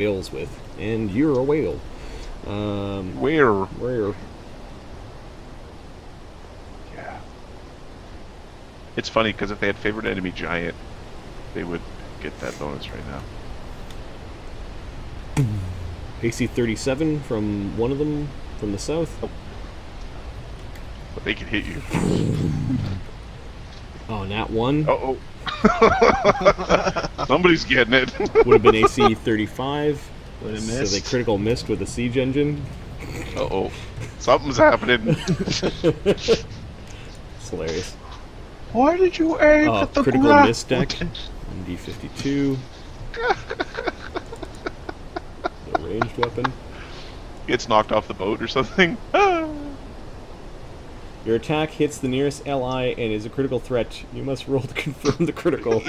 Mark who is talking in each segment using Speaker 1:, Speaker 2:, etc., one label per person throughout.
Speaker 1: whales with, and you're a whale. Where?
Speaker 2: Yeah. It's funny because if they had favorite enemy giant, they would get that bonus right now.
Speaker 1: AC 37 from one of them from the south.
Speaker 2: But they can hit you.
Speaker 1: Oh, nat 1.
Speaker 2: Uh-oh. Somebody's getting it.
Speaker 1: Would have been AC 35.
Speaker 3: Would have
Speaker 1: So
Speaker 3: missed.
Speaker 1: they critical missed with a siege engine.
Speaker 2: Uh-oh. Something's happening.
Speaker 1: It's hilarious.
Speaker 3: Why did you aim at the
Speaker 1: critical
Speaker 3: ground?
Speaker 1: miss deck. D52. A ranged weapon.
Speaker 2: Gets knocked off the boat or something.
Speaker 1: Your attack hits the nearest ally and is a critical threat. You must roll to confirm the critical.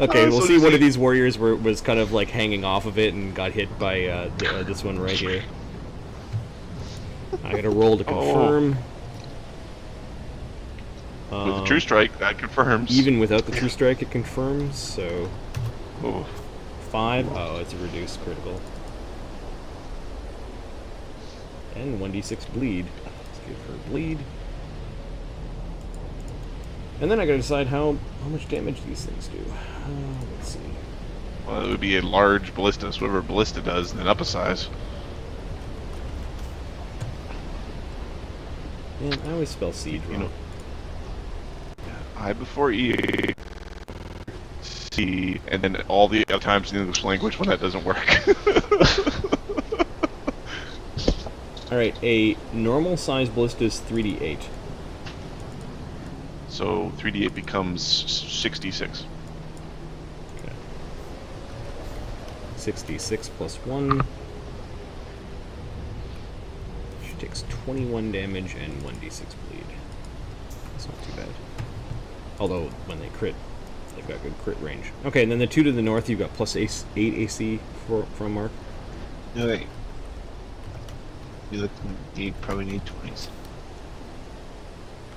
Speaker 1: Okay, we'll see one of these warriors was kind of like hanging off of it and got hit by this one right here. I gotta roll to confirm.
Speaker 2: With the true strike, that confirms.
Speaker 1: Even without the true strike, it confirms, so...
Speaker 2: Oh.
Speaker 1: 5. Oh, it's a reduced critical. And 1d6 bleed. Let's give her bleed. And then I gotta decide how much damage these things do. Let's see.
Speaker 2: Well, it would be a large ballista, so whatever ballista does, then up a size.
Speaker 1: Man, I always spell siege wrong.
Speaker 2: You know, I before E, C, and then all the other times in the English language when that doesn't work.
Speaker 1: Alright, a normal size ballista is 3d8.
Speaker 2: So 3d8 becomes 66.
Speaker 1: Okay. 66 plus 1. She takes 21 damage and 1d6 bleed. That's not too bad. Although, when they crit, they've got good crit range. Okay, and then the 2 to the north, you've got plus 8 AC from Mark.
Speaker 3: Okay. You probably need 20s.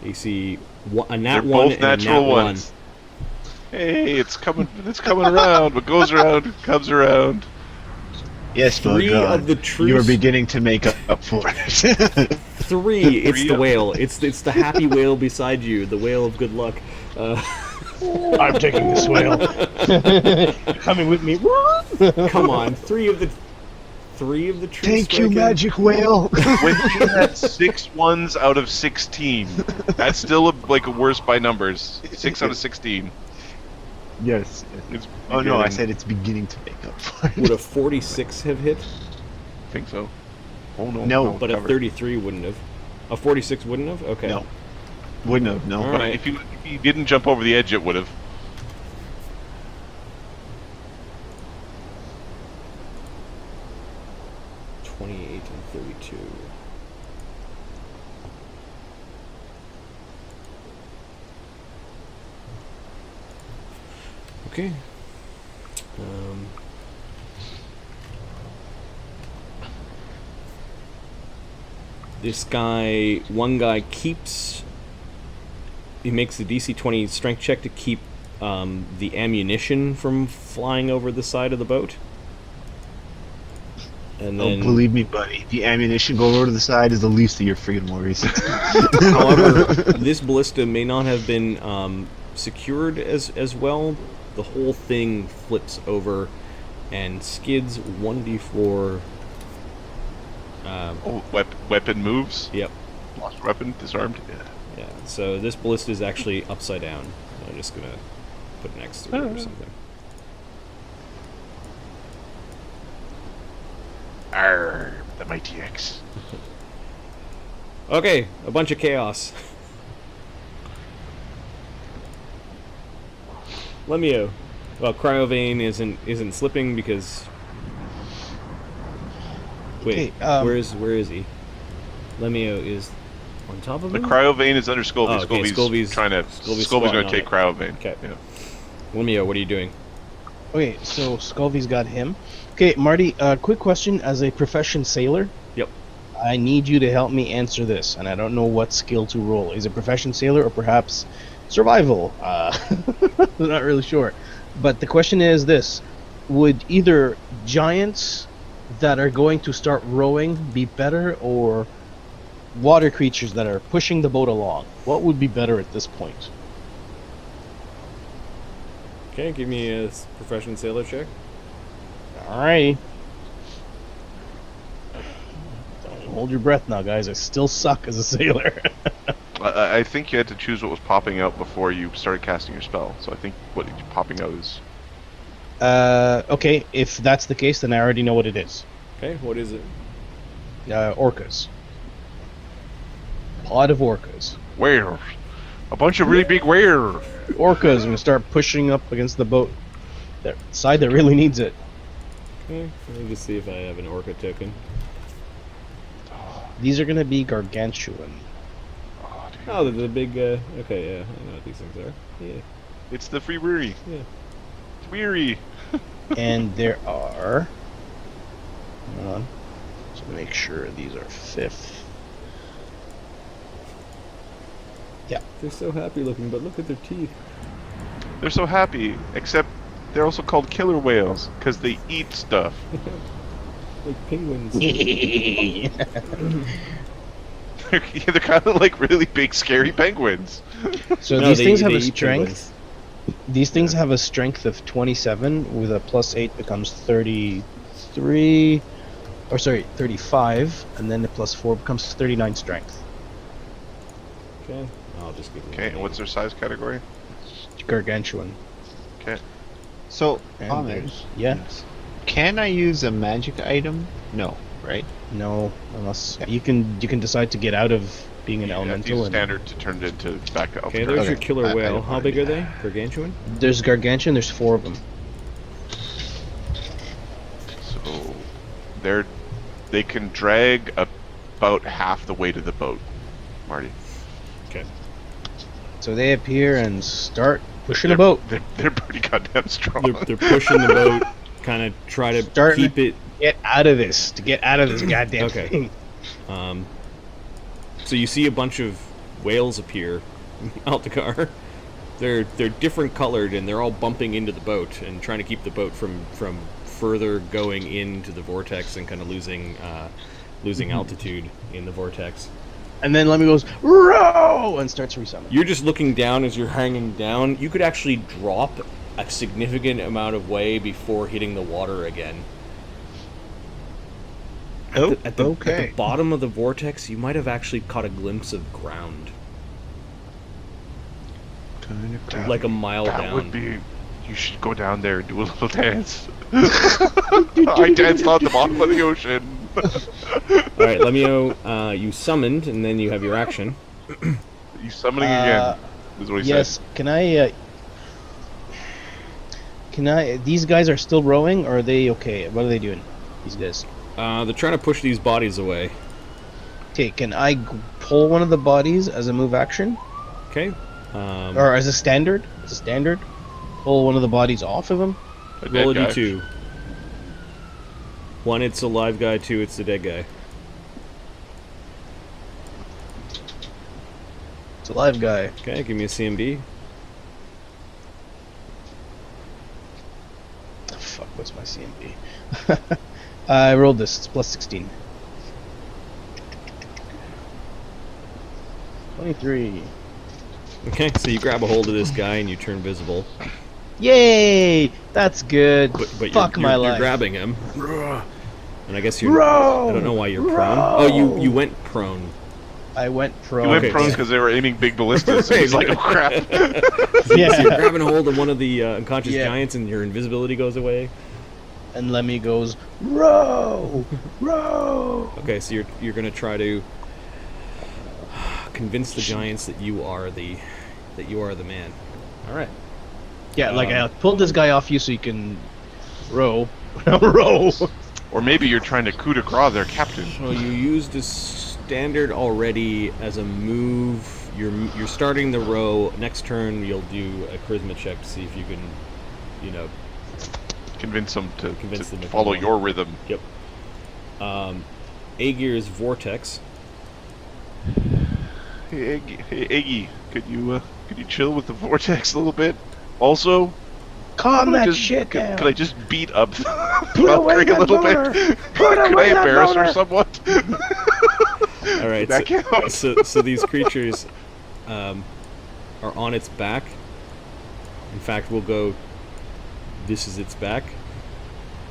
Speaker 1: AC, a nat
Speaker 2: They're
Speaker 1: 1
Speaker 2: both
Speaker 1: and a
Speaker 2: natural
Speaker 1: nat
Speaker 2: ones. Hey, it's coming around. What goes around comes around.
Speaker 3: Yes,
Speaker 1: 3 of the truce.
Speaker 3: You are beginning to make up for it.
Speaker 1: 3, it's the whale. It's the happy whale beside you, the whale of good luck.
Speaker 4: I'm taking this whale. Coming with me.
Speaker 1: Come on, 3 of the truce.
Speaker 3: Thank you, magic whale.
Speaker 2: When you had 6 ones out of 16, that's still like a worse by numbers. 6 out of 16.
Speaker 3: Yes.
Speaker 2: It's
Speaker 3: Oh no, I
Speaker 2: beginning.
Speaker 3: said it's beginning to make up for it.
Speaker 1: Would a 46 have hit?
Speaker 2: I think so. Oh no.
Speaker 3: No,
Speaker 1: But a 33 wouldn't have. A 46 wouldn't have? Okay.
Speaker 3: No. Wouldn't have, no.
Speaker 1: All
Speaker 2: But
Speaker 1: right.
Speaker 2: if you didn't jump over the edge, it would have.
Speaker 1: And 32. Okay. This guy, one guy keeps. He makes the DC 20 strength check to keep the ammunition from flying over the side of the boat. And then,
Speaker 3: Oh, believe me, buddy. The ammunition going over to the side is the least of your friggin' worries.
Speaker 1: however, this ballista may not have been secured as well. The whole thing flips over and skids 1d4.
Speaker 2: Oh, weapon moves.
Speaker 1: Yep.
Speaker 2: Lost weapon, disarmed. Yeah.
Speaker 1: Yeah. So this ballista is actually upside down. I'm just gonna put an X through it or something.
Speaker 2: Arr, the mighty X.
Speaker 1: Okay, a bunch of chaos. Lemmy-O. Well, Cryovane isn't slipping because. Wait,
Speaker 4: Okay,
Speaker 1: where is he? Lemmy-O is on top of
Speaker 2: The
Speaker 1: him.
Speaker 2: Cryovane is under Scovy.
Speaker 1: Oh, okay,
Speaker 2: Scovey's trying to.
Speaker 1: Scovey's
Speaker 2: Scovey's
Speaker 1: squatting
Speaker 2: going
Speaker 1: on
Speaker 2: to take
Speaker 1: it.
Speaker 2: Cryovane.
Speaker 1: Okay.
Speaker 2: Yeah.
Speaker 1: Lemmy-O, what are you doing?
Speaker 4: Okay, so Sculvy's got him. Okay, Marty, quick question. As a profession sailor,
Speaker 1: Yep.
Speaker 4: I need you to help me answer this, and I don't know what skill to roll. Is it profession sailor or perhaps survival? I'm not really sure. But the question is this: would either giants that are going to start rowing be better, or water creatures that are pushing the boat along? What would be better at this point?
Speaker 1: Okay, give me a profession sailor check.
Speaker 4: Alrighty. Don't hold your breath now, guys. I still suck as a sailor.
Speaker 2: I think you had to choose what was popping out before you started casting your spell. So I think what popping out is.
Speaker 4: Okay, if that's the case, then I already know what it is.
Speaker 1: Okay, what is it?
Speaker 4: Orcas. Pod of orcas.
Speaker 2: Where? A bunch of really big where?
Speaker 4: Orcas are gonna start pushing up against the boat. The side that really needs it.
Speaker 1: Okay, let me just see if I have an orca token.
Speaker 4: These are gonna be gargantuan.
Speaker 1: Oh, the big, okay, yeah, I know what these things are. Yeah,
Speaker 2: It's the free weary.
Speaker 1: yeah.
Speaker 2: It's weary.
Speaker 4: And there are. Hold on. Just make sure these are 5th.
Speaker 1: They're so happy looking, but look at their teeth.
Speaker 2: They're so happy, except they're also called killer whales because they eat stuff.
Speaker 1: Like penguins.
Speaker 2: They're kind of like really big, scary penguins.
Speaker 4: So
Speaker 1: No,
Speaker 4: these
Speaker 1: they-
Speaker 4: things have
Speaker 1: they
Speaker 4: a
Speaker 1: eat
Speaker 4: strength. These things have a strength of 27, with a +8 becomes 33. Or sorry, 35, and then the +4 becomes 39 strength.
Speaker 1: Okay, I'll just give them.
Speaker 2: Okay, and what's their size category?
Speaker 4: Gargantuan.
Speaker 2: Okay.
Speaker 3: So,
Speaker 4: And
Speaker 3: Ahmed,
Speaker 4: there's- yes.
Speaker 3: can I use a magic item? No, right?
Speaker 4: No, unless you can decide to get out of being an
Speaker 2: You have to
Speaker 4: elemental.
Speaker 2: use
Speaker 4: And
Speaker 2: standard to turn it into back to
Speaker 1: Okay,
Speaker 2: Altagar.
Speaker 1: there's your
Speaker 3: Okay,
Speaker 1: killer
Speaker 3: I
Speaker 1: whale.
Speaker 3: don't
Speaker 1: How
Speaker 3: wanna
Speaker 1: big
Speaker 3: do
Speaker 1: are they?
Speaker 3: that.
Speaker 1: Gargantuan?
Speaker 4: there's gargantuan. There's 4 of them.
Speaker 2: So they can drag about half the weight of the boat, Marty.
Speaker 1: Okay.
Speaker 4: So they appear and start pushing
Speaker 2: They're-
Speaker 4: a boat.
Speaker 2: They're pretty goddamn strong.
Speaker 1: They're pushing the boat, kind of try to
Speaker 4: Starting
Speaker 1: keep it.
Speaker 4: Get out of this. To get out of this goddamn
Speaker 1: Okay.
Speaker 4: thing.
Speaker 1: So you see a bunch of whales appear, Altagar. They're different colored and they're all bumping into the boat and trying to keep the boat from further going into the vortex and kind of losing altitude in the vortex.
Speaker 4: And then Lemmy goes, row! And starts resummoning.
Speaker 1: You're just looking down as you're hanging down. You could actually drop a significant amount of way before hitting the water again. At the bottom of the vortex, you might have actually caught a glimpse of ground, like a mile
Speaker 2: That
Speaker 1: down.
Speaker 2: would be. You should go down there and do a little dance. I danced on the bottom of the ocean.
Speaker 1: All right, Lemmy-O, you summoned, and then you have your action.
Speaker 2: You summoning again? Is what he
Speaker 4: Yes.
Speaker 2: said.
Speaker 4: Can I? These guys are still rowing, or are they okay? What are they doing? These guys.
Speaker 1: They're trying to push these bodies away.
Speaker 4: Okay. Can I pull one of the bodies as a move action,
Speaker 1: Okay.
Speaker 4: or as a standard? As a standard, pull one of the bodies off of him.
Speaker 2: A
Speaker 1: Roll a
Speaker 2: dead guy.
Speaker 1: d2. 1, it's a live guy. 2, it's the dead guy.
Speaker 4: It's a live guy.
Speaker 1: Okay, give me a CMB.
Speaker 4: Oh, fuck. What's my CMB? I rolled this. It's +16. 23.
Speaker 1: Okay, so you grab a hold of this guy and you turn visible.
Speaker 4: Yay! That's good.
Speaker 1: But
Speaker 4: Fuck
Speaker 1: you're,
Speaker 4: my
Speaker 1: you're
Speaker 4: life.
Speaker 1: grabbing him. And I guess you're.
Speaker 4: Row!
Speaker 1: I don't know why you're prone.
Speaker 4: Row!
Speaker 1: Oh, you went prone.
Speaker 4: I went pro.
Speaker 2: He went
Speaker 1: Okay.
Speaker 2: prone because they were aiming big ballistas. And he's like, oh crap.
Speaker 1: So you're
Speaker 4: Yeah.
Speaker 1: grabbing a hold of one of the unconscious
Speaker 4: Yeah.
Speaker 1: giants and your invisibility goes away.
Speaker 4: And Lemmy goes, row! Row!
Speaker 1: Okay, so you're gonna try to convince the giants that you are the man. All right.
Speaker 4: Yeah, like I pulled this guy off you so you can row. Row!
Speaker 2: Or maybe you're trying to coup de grace their captain.
Speaker 1: So you used a standard already as a move. You're starting the row. Next turn you'll do a charisma check to see if you can,
Speaker 2: Convince them to
Speaker 1: Convince them to
Speaker 2: follow
Speaker 1: come on.
Speaker 2: your rhythm.
Speaker 1: Yep. Aegir's vortex.
Speaker 2: Hey, Iggy, could you chill with the vortex a little bit? Also,
Speaker 4: Calm that
Speaker 2: Just-
Speaker 4: shit
Speaker 2: could,
Speaker 4: down.
Speaker 2: could I just beat up
Speaker 4: Put away
Speaker 2: Valkyrie a
Speaker 4: that
Speaker 2: little
Speaker 4: boner.
Speaker 2: bit?
Speaker 4: Put
Speaker 2: Could I
Speaker 4: away that
Speaker 2: embarrass her
Speaker 4: boner.
Speaker 2: somewhat?
Speaker 1: All right,
Speaker 2: That count?
Speaker 1: so these creatures are on its back. In fact, we'll go. This is its back,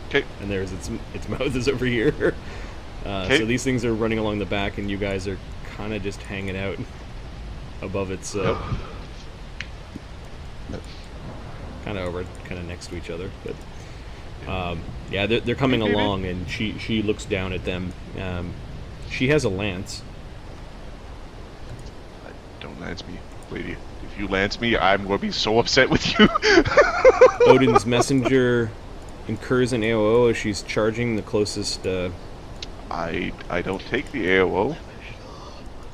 Speaker 2: Okay.
Speaker 1: and there's its mouth is over here.
Speaker 2: Okay.
Speaker 1: So these things are running along the back, and you guys are kind of just hanging out above its. Kind of over, kind of next to each other, but yeah, they're coming
Speaker 2: Hey, baby.
Speaker 1: along, and she looks down at them. She has a lance.
Speaker 2: Don't lance me, lady. If you lance me, I'm going to be so upset with you.
Speaker 1: Odin's messenger incurs an AOO as she's charging the closest.
Speaker 2: I don't take the AOO.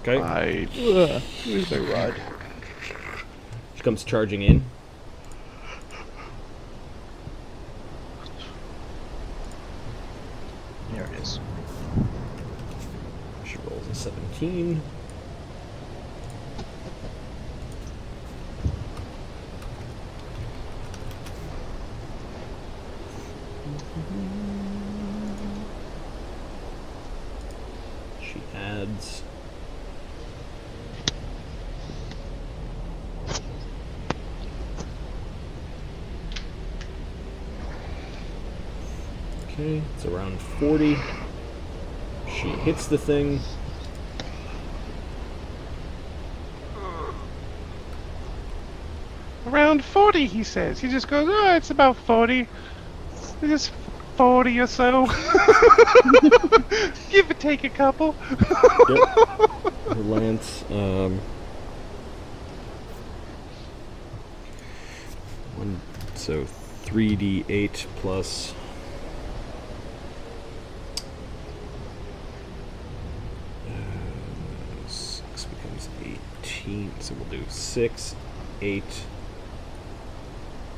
Speaker 1: Okay,
Speaker 4: Where's my rod?
Speaker 1: she comes charging in.
Speaker 4: There it is.
Speaker 1: She rolls a 17. She adds. Okay, it's around 40. She hits the thing.
Speaker 2: Around 40, he says. He just goes, oh, it's about 40. It's just 40 or so. Give or take a couple.
Speaker 1: Yep. Her lance. So 3d8 plus. 6 becomes 18. So we'll do 6, 8.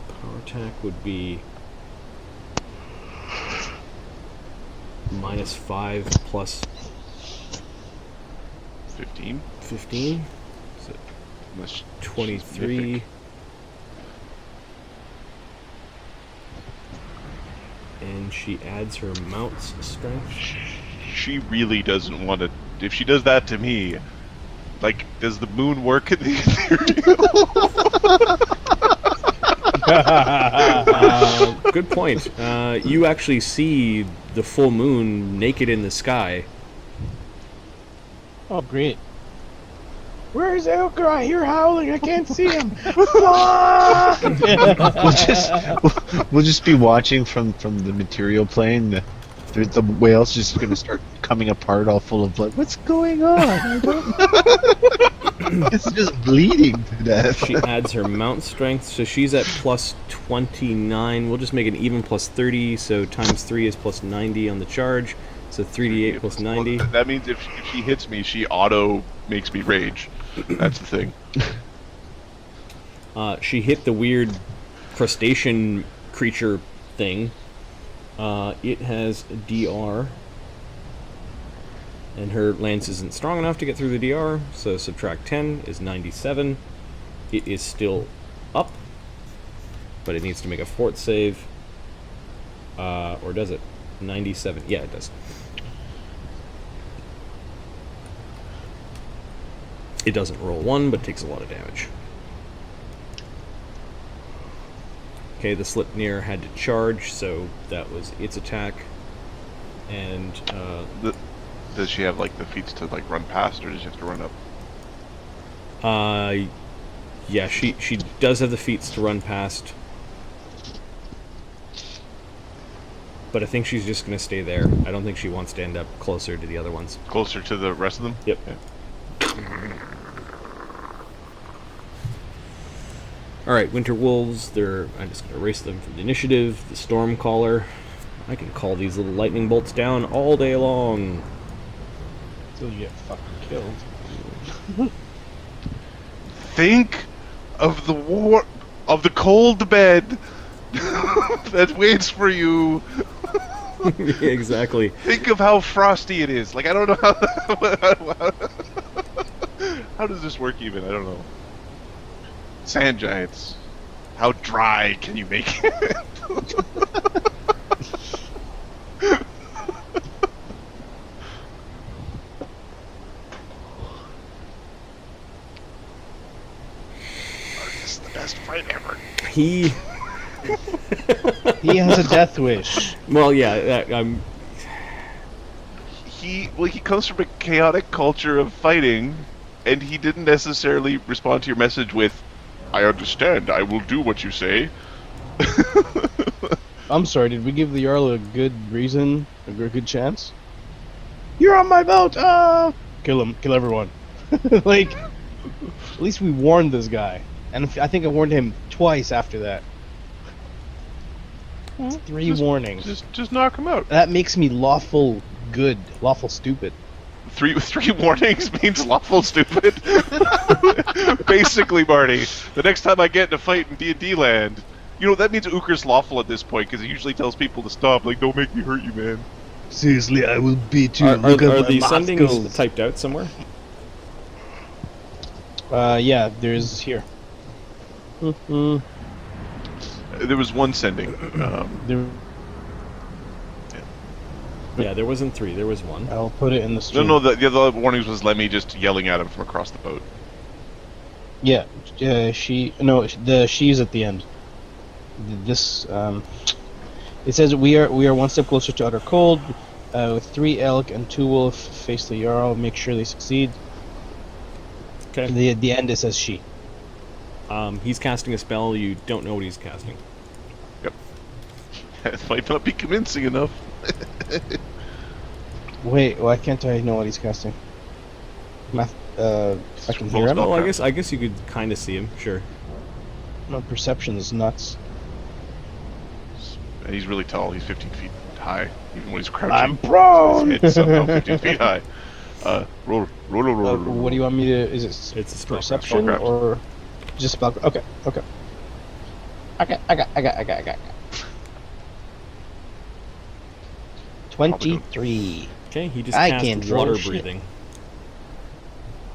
Speaker 1: Power attack would be -5 plus
Speaker 2: 15?
Speaker 1: 15. So
Speaker 2: Unless
Speaker 1: 23. And she adds her mount's strength.
Speaker 2: she really doesn't want to. If she does that to me, like, does the moon work in the ethereal?
Speaker 1: Good point. You actually see the full moon naked in the sky.
Speaker 4: Oh, great. Where's Ukher? I hear howling. I can't see him.
Speaker 3: We'll just be watching from the material plane. The whale's just gonna start coming apart, all full of blood. What's going on? I don't- It's just bleeding to death.
Speaker 1: She adds her mount strength, so she's at plus 29. We'll just make it even plus 30, so times 3 is plus 90 on the charge. So 3d8 plus 90.
Speaker 2: Well, that means if she hits me, she auto makes me rage. That's the thing.
Speaker 1: She hit the weird crustacean creature thing. It has DR. And her lance isn't strong enough to get through the DR, so subtract 10 is 97. It is still up, but it needs to make a fort save. Or does it? 97. Yeah, it does. It doesn't roll 1, but takes a lot of damage. Okay, the Slipnir had to charge, so that was its attack. And,
Speaker 2: Does she have like the feats to like run past, or does she have to run up?
Speaker 1: yeah, she does have the feats to run past. But I think she's just going to stay there. I don't think she wants to end up closer to the other ones.
Speaker 2: Closer to the rest of them?
Speaker 1: Yep. Alright, Winter Wolves, I'm just going to erase them from the initiative. The Stormcaller. I can call these little lightning bolts down all day long.
Speaker 4: Until you get fucking killed.
Speaker 2: Think of the cold bed that waits for you.
Speaker 1: Yeah, exactly.
Speaker 2: Think of how frosty it is. Like, I don't know how does this work even? I don't know. Sand giants. How dry can you make it? This is the best fight ever.
Speaker 1: He
Speaker 4: He has a death wish.
Speaker 1: well, yeah, I'm
Speaker 2: He comes from a chaotic culture of fighting, and he didn't necessarily respond to your message with, "I understand. I will do what you say."
Speaker 4: I'm sorry, did we give the Jarl a good reason, a good chance? You're on my boat! Kill him, kill everyone. Like, at least we warned this guy. And I think I warned him twice after that. That's 3 warnings.
Speaker 2: Just knock him out.
Speaker 4: That makes me lawful good, lawful stupid.
Speaker 2: Three warnings means lawful stupid. Basically, Marty, the next time I get in a fight in D&D land, you know, that means Ukher's lawful at this point, because he usually tells people to stop, like, don't make me hurt you, man.
Speaker 4: Seriously, I will beat you.
Speaker 1: are
Speaker 4: Look at my
Speaker 1: the sendings
Speaker 4: muscles.
Speaker 1: typed out somewhere?
Speaker 4: Yeah, there's here.
Speaker 2: There was one sending.
Speaker 4: There,
Speaker 1: Yeah, there wasn't 3. There was 1.
Speaker 4: I'll put it in the
Speaker 2: No,
Speaker 4: stream.
Speaker 2: no, the other warnings was Lemmy just yelling at him from across the boat.
Speaker 4: Yeah, she's at the end. This it says we are 1 step closer to utter cold, with 3 elk and 2 wolf face the Jarl. Make sure they succeed.
Speaker 1: Okay.
Speaker 4: The end it says she.
Speaker 1: He's casting a spell. You don't know what he's casting.
Speaker 2: Yep. It might not be convincing enough.
Speaker 4: Wait, why can't I know what he's casting? I can hear him.
Speaker 1: Well, I guess you could kind of see him. Sure.
Speaker 4: My perception is nuts.
Speaker 2: And he's really tall. He's 15 feet high, even when he's crouching.
Speaker 4: I'm prone.
Speaker 2: His head's somehow 15 feet high. Roll.
Speaker 4: What do you want me to? Is it
Speaker 1: It's a spellcraft.
Speaker 4: perception
Speaker 2: Spellcraft.
Speaker 4: or just spell? Okay. I got. 23.
Speaker 1: Okay, he just
Speaker 4: I
Speaker 1: cast
Speaker 4: can't draw
Speaker 1: water
Speaker 4: shit.
Speaker 1: breathing.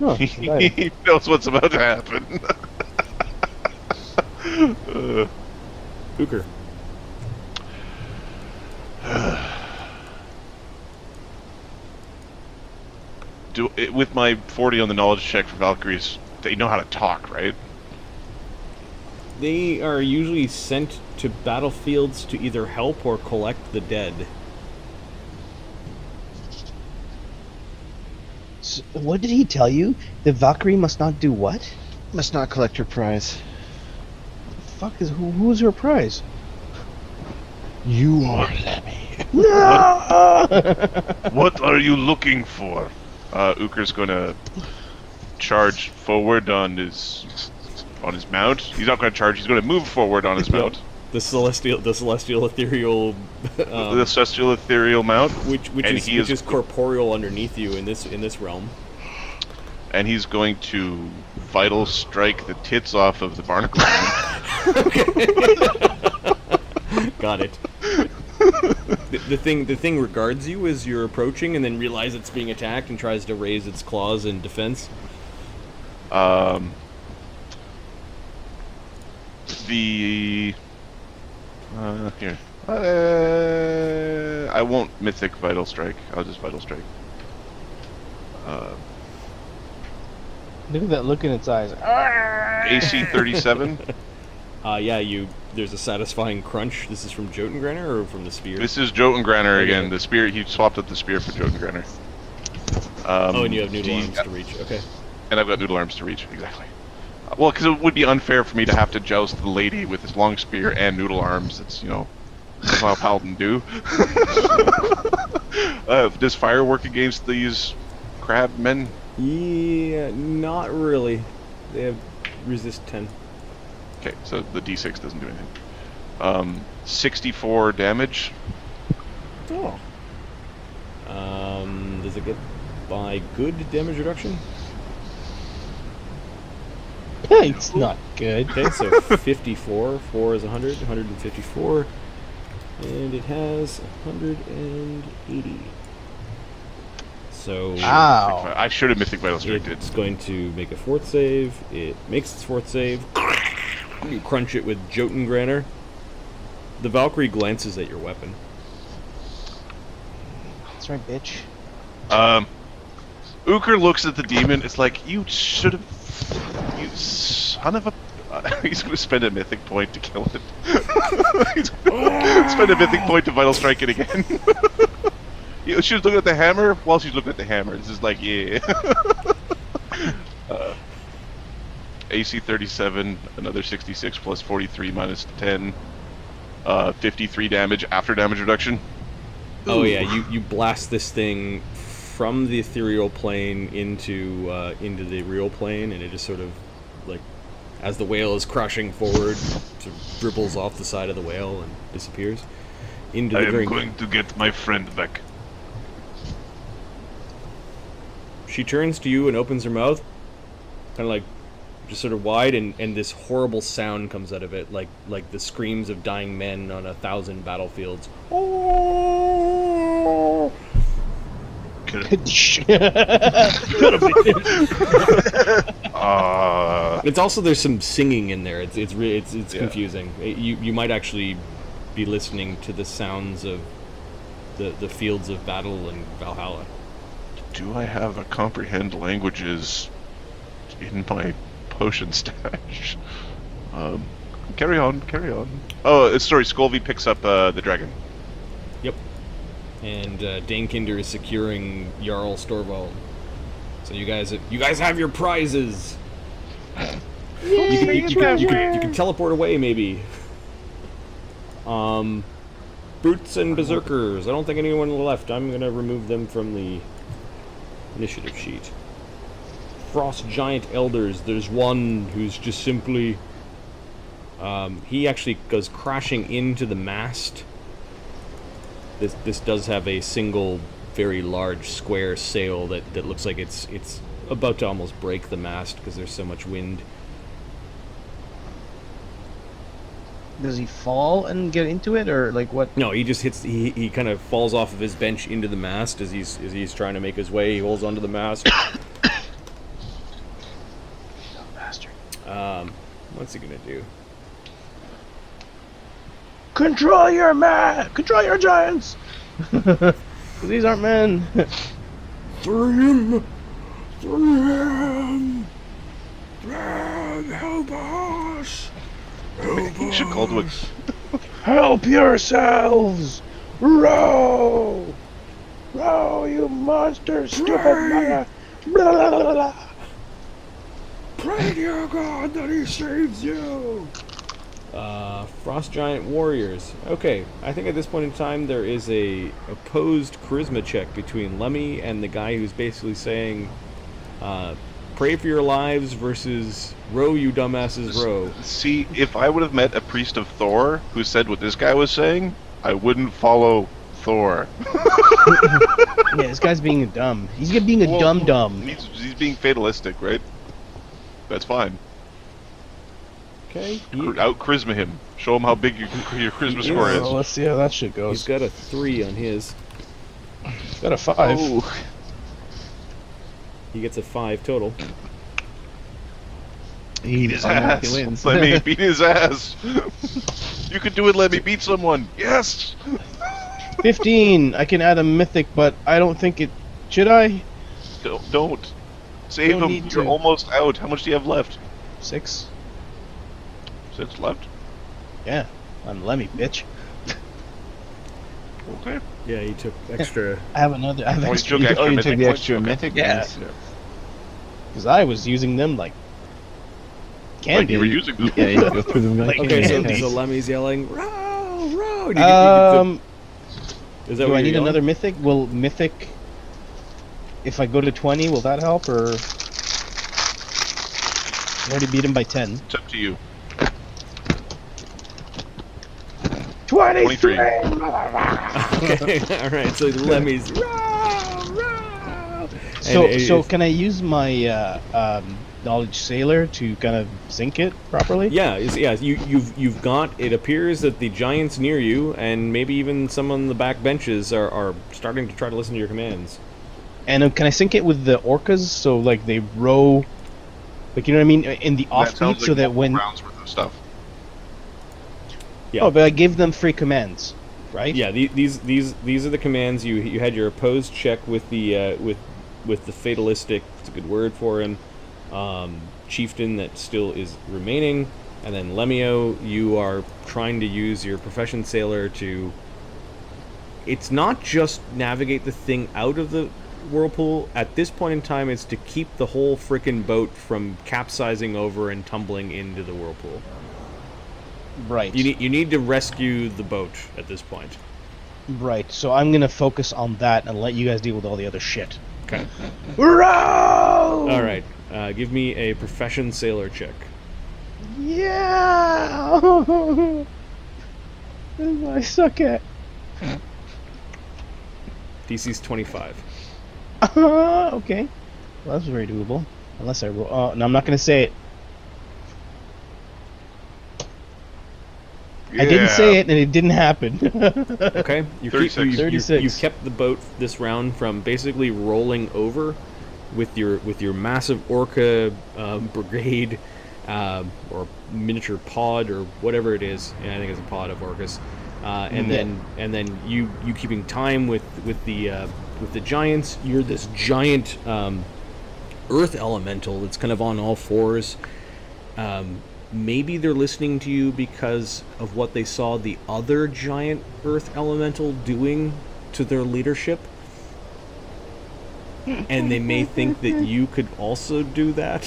Speaker 4: Oh,
Speaker 2: He knows what's about to happen.
Speaker 1: Ukher.
Speaker 2: With my 40 on the knowledge check for Valkyries, they know how to talk, right?
Speaker 1: They are usually sent to battlefields to either help or collect the dead.
Speaker 4: So, what did he tell you? The Valkyrie must not do what?
Speaker 3: Must not collect her prize.
Speaker 4: Fuck is who's her prize?
Speaker 3: You are Lemmy.
Speaker 4: No!
Speaker 2: What are you looking for? Ukher's gonna charge forward on his mount. He's not gonna charge. He's gonna move forward on his mount.
Speaker 1: The celestial ethereal,
Speaker 2: The celestial ethereal mount,
Speaker 1: which is corporeal underneath you in this realm.
Speaker 2: and he's going to vital strike the tits off of the barnacle.
Speaker 1: Got it. The thing regards you as you're approaching, and then realizes it's being attacked and tries to raise its claws in defense.
Speaker 2: Here. I won't mythic vital strike. I'll just vital strike.
Speaker 4: Look at that look in its eyes.
Speaker 2: AC 37.
Speaker 1: Yeah, there's a satisfying crunch. This is from Jotengrenner or from the spear?
Speaker 2: This is Jotengrenner again.
Speaker 1: Okay.
Speaker 2: The spear. He swapped up the spear for Jotengrenner.
Speaker 1: And you have noodle arms to reach. Okay.
Speaker 2: And I've got noodle arms to reach. Exactly. Well, because it would be unfair for me to have to joust the lady with his long spear and noodle arms. It's, that's how Paladin do. Does fire work against these crab men?
Speaker 1: Yeah, not really. They have resist 10.
Speaker 2: Okay, so the D6 doesn't do anything. 64 damage.
Speaker 1: Oh. Does it get by good damage reduction?
Speaker 4: It's not good.
Speaker 1: Okay, so 54. 4 is 100. 154. And it has 180. So
Speaker 4: Ow.
Speaker 2: I should have mythic vital strike it.
Speaker 1: it's going to make a fourth save. It makes its fourth save. You crunch it with Jotengranner. The Valkyrie glances at your weapon.
Speaker 4: That's right, bitch.
Speaker 2: Ukher looks at the demon. It's like, you should have... You son of a... he's going to spend a mythic point to kill it. He's gonna spend a mythic point to Vital Strike it again. She was looking at the hammer while she's looking at the hammer. This is like, yeah. AC 37, another 66 plus 43 minus 10. 53 damage after damage reduction.
Speaker 1: Oh yeah, you blast this thing from the ethereal plane into the real plane, and it just sort of like, as the whale is crushing forward, sort of dribbles off the side of the whale and disappears into the drink.
Speaker 2: I am going to get my friend back.
Speaker 1: She turns to you and opens her mouth, kind of like just sort of wide, and this horrible sound comes out of it, like the screams of dying men on 1,000 battlefields. Oh! It's also, there's some singing in there. It's confusing. You might actually be listening to the sounds of the fields of battle in Valhalla.
Speaker 2: Do I have a comprehend languages in my potion stash? Carry on. Oh, sorry. Skolvy picks up the dragon.
Speaker 1: Yep. And Danekinder is securing Jarl Storvald. So you guys have your prizes. You can teleport away, maybe. Brutes and Berserkers. I don't think anyone left. I'm gonna remove them from the initiative sheet. Frost Giant Elders. There's one who's just simply... he actually goes crashing into the mast. This does have a single, very large square sail that looks like it's about to almost break the mast because there's so much wind.
Speaker 4: Does he fall and get into it, or like what?
Speaker 1: No, he just hits. He kind of falls off of his bench into the mast as he's trying to make his way. He holds onto the mast.
Speaker 4: Oh, bastard!
Speaker 1: What's he gonna do?
Speaker 4: Control your giants. These aren't men.
Speaker 1: Thrym, help us!
Speaker 2: You should call to a...
Speaker 4: Help yourselves! Row! Row, you monster, stupid mother! Blah, blah, blah, blah.
Speaker 1: Pray to your God that he saves you! Frost Giant Warriors. Okay, I think at this point in time there is a opposed charisma check between Lemmy and the guy who's basically saying, pray for your lives versus row, you dumbasses, row.
Speaker 2: See, if I would have met a priest of Thor who said what this guy was saying, I wouldn't follow Thor.
Speaker 4: Yeah, this guy's being dumb. He's being a dumb.
Speaker 2: He's being fatalistic, right? That's fine.
Speaker 1: Okay.
Speaker 2: Out charisma him. Show him how big your charisma score is.
Speaker 4: Well, let's see how that shit goes.
Speaker 1: He's got a 3 on his.
Speaker 4: He's got a 5.
Speaker 2: Oh.
Speaker 1: He gets a 5 total.
Speaker 2: Beat his ass. Let me beat his ass. You can do it, let me beat someone. Yes.
Speaker 4: 15. I can add a mythic, but I don't think it. Should I?
Speaker 2: Don't. Save
Speaker 4: Don't
Speaker 2: him.
Speaker 4: need
Speaker 2: You're
Speaker 4: to.
Speaker 2: almost out. How much do you have left?
Speaker 4: 6.
Speaker 2: 6 left.
Speaker 4: Yeah, I'm Lemmy, bitch.
Speaker 2: Okay.
Speaker 1: Yeah, he took extra.
Speaker 4: I have another. I have
Speaker 2: Oh,
Speaker 4: extra.
Speaker 2: you took
Speaker 3: Oh, you
Speaker 2: mythic
Speaker 3: took the
Speaker 2: points?
Speaker 3: extra
Speaker 2: Okay.
Speaker 3: mythic?
Speaker 4: Yeah.
Speaker 3: Nice.
Speaker 4: Because I was using them like.
Speaker 2: Like you were using them.
Speaker 3: Yeah, you go through them like...
Speaker 1: Okay, so
Speaker 4: Yeah.
Speaker 1: Lemmy's yelling, row, row! Is that
Speaker 4: Do
Speaker 1: what
Speaker 4: I
Speaker 1: you're
Speaker 4: need
Speaker 1: yelling?
Speaker 4: another mythic? Will mythic, if I go to 20, will that help, or I already beat him by 10?
Speaker 2: It's up to you.
Speaker 4: 23.
Speaker 1: Okay, alright, so Lemmy's, row, row!
Speaker 4: So can I use my knowledge sailor to kind of sync it properly?
Speaker 1: Yeah, you've got, it appears that the giants near you, and maybe even some on the back benches, are starting to try to listen to your commands.
Speaker 4: And can I sync it with the orcas so like they row, like, you know what I mean, in the
Speaker 2: That sounds
Speaker 4: offbeat,
Speaker 2: like
Speaker 4: so that when
Speaker 2: rounds worth of stuff.
Speaker 1: Yeah.
Speaker 4: Oh, but I gave them free commands, right?
Speaker 1: Yeah, these are the commands. You had your opposed check with the with the fatalistic. It's a good word for him. Chieftain that still is remaining, and then Lemmy-O, you are trying to use your profession sailor to. It's not just navigate the thing out of the whirlpool. At this point in time, it's to keep the whole frickin' boat from capsizing over and tumbling into the whirlpool.
Speaker 4: Right.
Speaker 1: You need to rescue the boat at this point.
Speaker 4: Right. So I'm gonna focus on that and let you guys deal with all the other shit.
Speaker 1: Okay.
Speaker 4: Row!
Speaker 1: All right. Give me a profession sailor check.
Speaker 4: Yeah. What do I suck at?
Speaker 1: DC's 25.
Speaker 4: Okay. Well, that's very doable. Unless I roll. No, I'm not gonna say it. I didn't say it, and it didn't happen.
Speaker 1: Okay. You
Speaker 2: 36.
Speaker 4: 36.
Speaker 1: You kept the boat this round from basically rolling over with your massive orca brigade or miniature pod or whatever it is. Yeah, I think it's a pod of orcas. And then you keeping time with the giants. You're this giant earth elemental that's kind of on all fours. Maybe they're listening to you because of what they saw the other giant earth elemental doing to their leadership. And they may think that you could also do that.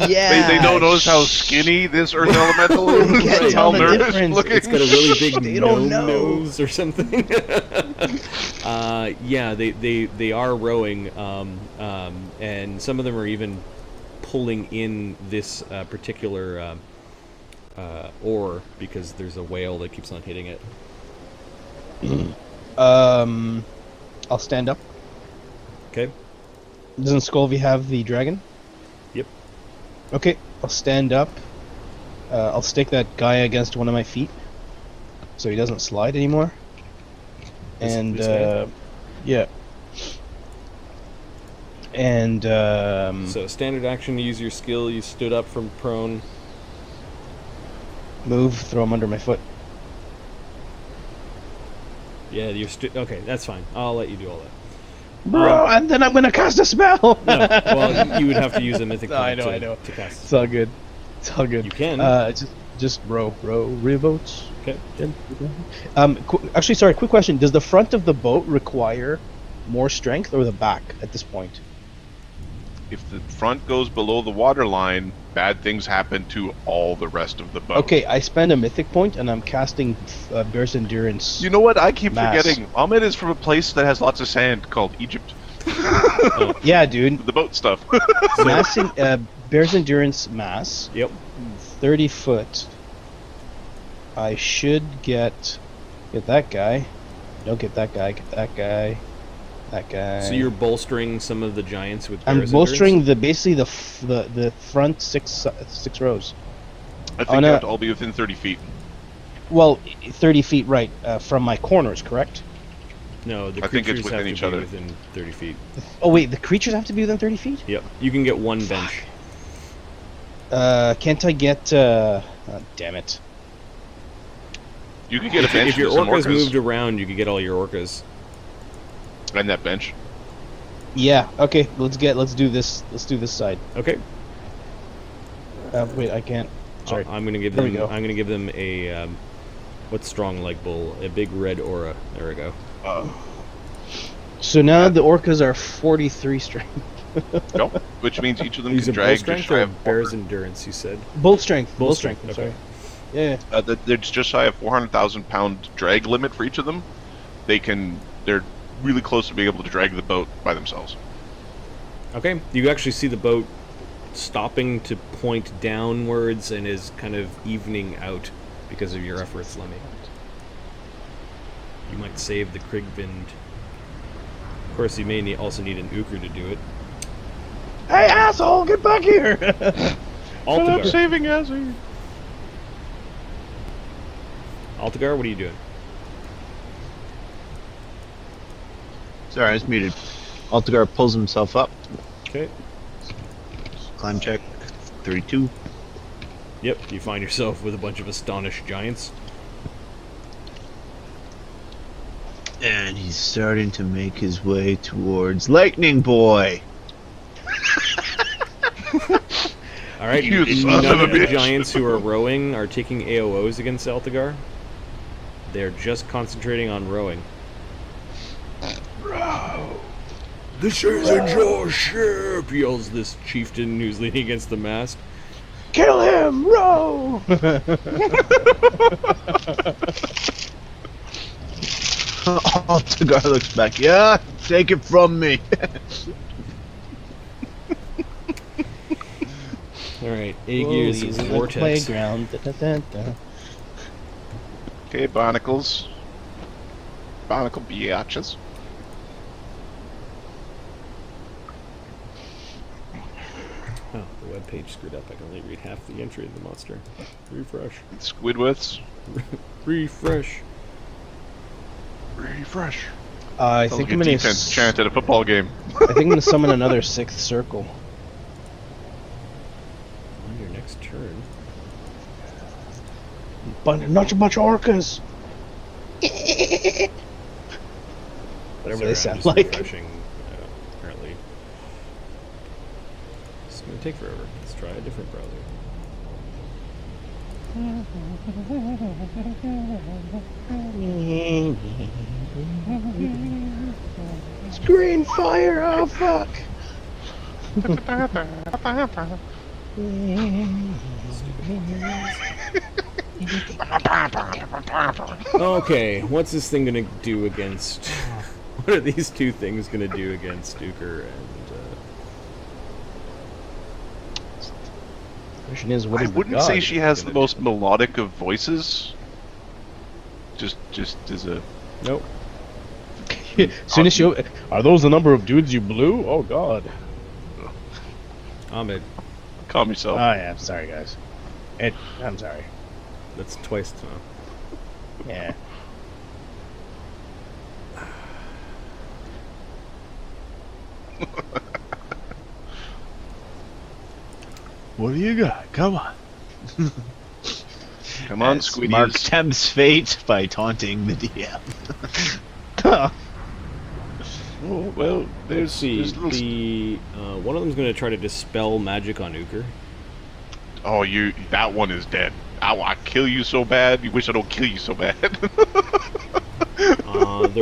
Speaker 4: Yeah.
Speaker 2: They don't notice how skinny this earth elemental is.
Speaker 4: You can't
Speaker 2: Right.
Speaker 4: tell
Speaker 2: How
Speaker 4: the
Speaker 2: nervous
Speaker 4: difference.
Speaker 2: looking.
Speaker 1: It's got a really big
Speaker 4: They don't know.
Speaker 1: nose or something. Yeah, they are rowing, and some of them are even pulling in this particular oar because there's a whale that keeps on hitting it.
Speaker 4: I'll stand up.
Speaker 1: Okay.
Speaker 4: Doesn't Skolvy have the dragon?
Speaker 1: Yep.
Speaker 4: Okay, I'll stand up. I'll stake that guy against one of my feet, so he doesn't slide anymore.
Speaker 1: This guy?
Speaker 4: Yeah. And
Speaker 1: So standard action, use your skill. You stood up from prone.
Speaker 4: move, throw him under my foot.
Speaker 1: Yeah, you're okay. That's fine. I'll let you do all that.
Speaker 4: Bro, and then I'm gonna cast a spell.
Speaker 1: No, well, you would have to use a mythic
Speaker 4: No, I
Speaker 1: point
Speaker 4: know.
Speaker 1: to cast.
Speaker 4: It's all good. It's all good.
Speaker 1: You can.
Speaker 4: Just row revotes.
Speaker 1: Okay.
Speaker 4: Actually, sorry. Quick question: does the front of the boat require more strength, or the back at this point?
Speaker 2: If the front goes below the waterline, bad things happen to all the rest of the boat.
Speaker 4: Okay, I spend a mythic point, and I'm casting Bear's Endurance.
Speaker 2: You know what? I keep
Speaker 4: Mass.
Speaker 2: forgetting. Ahmed is from a place that has lots of sand called Egypt.
Speaker 4: Yeah, dude.
Speaker 2: The boat stuff.
Speaker 4: Massing Bear's Endurance mass.
Speaker 1: Yep.
Speaker 4: 30 foot. I should get that guy. Don't get that guy. Get that guy. That guy.
Speaker 1: So you're bolstering some of the giants with.
Speaker 4: I'm
Speaker 1: Bear's
Speaker 4: bolstering
Speaker 1: Endurance?
Speaker 4: basically the front six rows.
Speaker 2: I think
Speaker 4: Oh, no.
Speaker 2: they have to all be within 30 feet.
Speaker 4: Well, 30 feet right from my corners, correct?
Speaker 1: No, the
Speaker 2: I think it's
Speaker 1: creatures
Speaker 2: within
Speaker 1: have to
Speaker 2: each
Speaker 1: be
Speaker 2: other.
Speaker 1: within 30 feet.
Speaker 4: Oh wait, the creatures have to be within 30 feet.
Speaker 1: Yep. You can get one bench.
Speaker 4: Can't I get? Oh, damn it.
Speaker 2: You could get a bench
Speaker 1: If your
Speaker 2: with some
Speaker 1: orcas
Speaker 2: orcas
Speaker 1: moved around, you could get all your orcas.
Speaker 2: and that bench.
Speaker 4: Yeah. Okay. Let's do this. Let's do this side.
Speaker 1: Okay.
Speaker 4: Wait, I can't. Sorry.
Speaker 1: I'm gonna give
Speaker 4: There we
Speaker 1: them.
Speaker 4: go.
Speaker 1: I'm gonna give them a what's strong like bull? A big red aura. There we go.
Speaker 4: So now the orcas are 43 strength.
Speaker 2: No, which means each of them
Speaker 1: Use
Speaker 2: can
Speaker 1: a bull
Speaker 2: drag just
Speaker 1: strength
Speaker 2: shy
Speaker 1: or
Speaker 2: of
Speaker 1: bear's endurance. You said.
Speaker 4: Bull strength.
Speaker 1: Bull
Speaker 4: Bull
Speaker 1: strength,
Speaker 4: strength. I'm
Speaker 1: okay.
Speaker 4: sorry. Yeah.
Speaker 2: They're just shy of 400,000 pound drag limit for each of them. They're really close to being able to drag the boat by themselves.
Speaker 1: Okay. You actually see the boat stopping to point downwards and is kind of evening out because of your efforts, Lemmy. You might save the Krigvind. Of course, you may also need an Ukher to do it.
Speaker 4: Hey, asshole! Get back here!
Speaker 1: Altagar.
Speaker 2: saving Azzy.
Speaker 1: Altagar, what are you doing?
Speaker 3: Sorry, I was muted. Altagar pulls himself up.
Speaker 1: Okay.
Speaker 3: Climb check. 32.
Speaker 1: Yep, you find yourself with a bunch of astonished giants.
Speaker 3: And he's starting to make his way towards Lightning Boy.
Speaker 1: All right,
Speaker 2: You son
Speaker 1: none
Speaker 2: of a
Speaker 1: of the
Speaker 2: bitch.
Speaker 1: giants who are rowing are taking AOOs against Altagar. They're just concentrating on rowing. Row! This isn't your ship! Yells this chieftain who's leaning against the mast.
Speaker 4: Kill him, row!
Speaker 3: Altagar looks back. Yeah, take it from me.
Speaker 1: All right, Aegir's
Speaker 4: Bullies in the
Speaker 1: vortex.
Speaker 4: playground. Da, da, da, da.
Speaker 2: Okay, barnacles. Barnacle biatches.
Speaker 1: Oh, the web page screwed up. I can only read half the entry of the monster. Refresh.
Speaker 2: Squidward's.
Speaker 1: Refresh.
Speaker 2: Refresh.
Speaker 4: I
Speaker 2: Sounds
Speaker 4: think
Speaker 2: like
Speaker 4: I'm
Speaker 2: a
Speaker 4: gonna.
Speaker 2: defense chant at a football game.
Speaker 4: I think I'm gonna summon another sixth circle.
Speaker 1: On your next turn.
Speaker 4: But not a bunch of orcas. Whatever
Speaker 1: Sorry,
Speaker 4: they
Speaker 1: I'm
Speaker 4: sound
Speaker 1: just
Speaker 4: like.
Speaker 1: refreshing, apparently. It's going to take forever. Let's try a different browser.
Speaker 4: Screen fire! Oh fuck!
Speaker 1: Okay, what's this thing going to do against... What are these two things going to do against Ukher and...
Speaker 4: Question is, what
Speaker 2: I
Speaker 4: is the
Speaker 2: wouldn't say
Speaker 4: god?
Speaker 2: she has the most melodic of voices. Just as a...
Speaker 1: Nope.
Speaker 4: As soon as you are those the number of dudes you blew? Oh god.
Speaker 1: Ahmed,
Speaker 2: Calm yourself.
Speaker 4: Oh yeah, sorry guys. I'm sorry.
Speaker 1: that's twice now.
Speaker 4: Yeah.
Speaker 3: What do you got? Come on.
Speaker 2: Come on,
Speaker 3: As Mark
Speaker 2: Squiddies.
Speaker 3: tempts fate by taunting the DM.
Speaker 2: Oh, well,
Speaker 1: Let's
Speaker 2: there's
Speaker 1: see,
Speaker 2: little...
Speaker 1: the... one of them's going to try to dispel magic on Ukher.
Speaker 2: Oh, that one is dead. I kill you so bad. You wish I don't kill you so bad.
Speaker 1: They're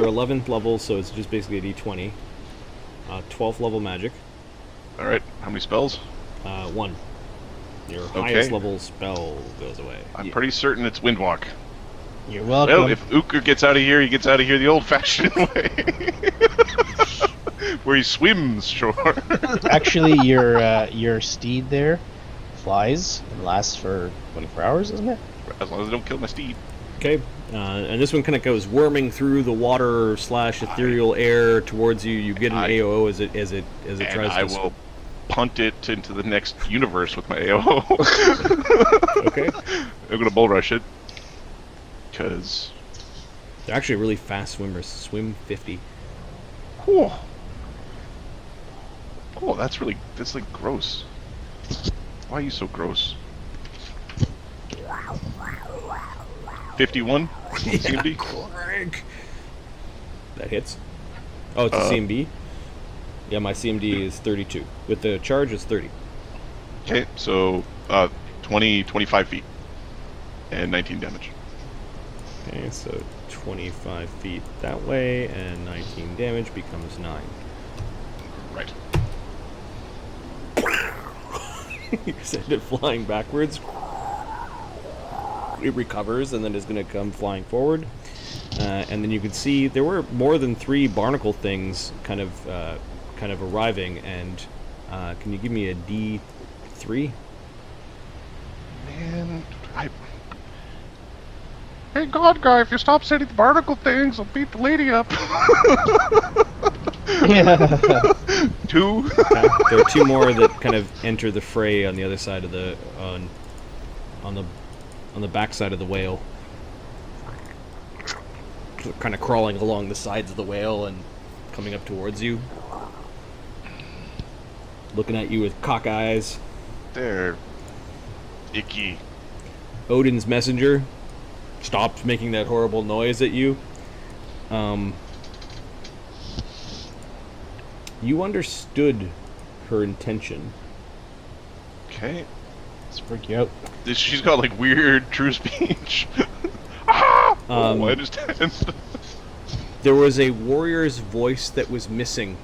Speaker 1: 11th level, so it's just basically a d20. 12th level magic.
Speaker 2: All right, how many spells?
Speaker 1: 1. Your
Speaker 2: Okay.
Speaker 1: highest level spell goes away.
Speaker 2: I'm pretty certain it's Windwalk.
Speaker 4: You're welcome.
Speaker 2: Well, if Ukher gets out of here, he gets out of here the old-fashioned way, where he swims. Sure.
Speaker 4: Actually, your steed there flies and lasts for 24 hours, isn't it?
Speaker 2: As long as I don't kill my steed.
Speaker 1: Okay, and this one kind of goes worming through the water / ethereal air towards you. You get an AOO as it
Speaker 2: And
Speaker 1: tries to.
Speaker 2: I will punt it into the next universe with my AO.
Speaker 1: Okay,
Speaker 2: I'm gonna bull rush it. Because...
Speaker 1: they're actually really fast swimmers. Swim 50.
Speaker 2: Oh, that's like gross. Why are you so gross? 51? CMD?
Speaker 1: Crank. That hits. Oh, it's a CMD. Yeah, my CMD is 32. With the charge, it's 30.
Speaker 2: Okay, so 25 feet. And 19 damage.
Speaker 1: Okay, so 25 feet that way, and 19 damage becomes 9.
Speaker 2: Right.
Speaker 1: You send it flying backwards. It recovers, and then is going to come flying forward. And then you can see there were more than 3 barnacle things kind of arriving. And can you give me a D3?
Speaker 2: Man, Hey God guy, if you stop sending the barnacle things, I'll beat the lady up.
Speaker 4: Yeah.
Speaker 2: 2.
Speaker 1: There are 2 more that kind of enter the fray on the other side of the on the back side of the whale. Kind of crawling along the sides of the whale and coming up towards you, looking at you with cock eyes.
Speaker 2: They're icky.
Speaker 1: Odin's messenger stopped making that horrible noise at you. You understood her intention.
Speaker 2: Okay.
Speaker 4: Let's freak you out.
Speaker 2: She's got like weird true speech. Ah!
Speaker 1: Um,
Speaker 2: I understand.
Speaker 1: There was a warrior's voice that was missing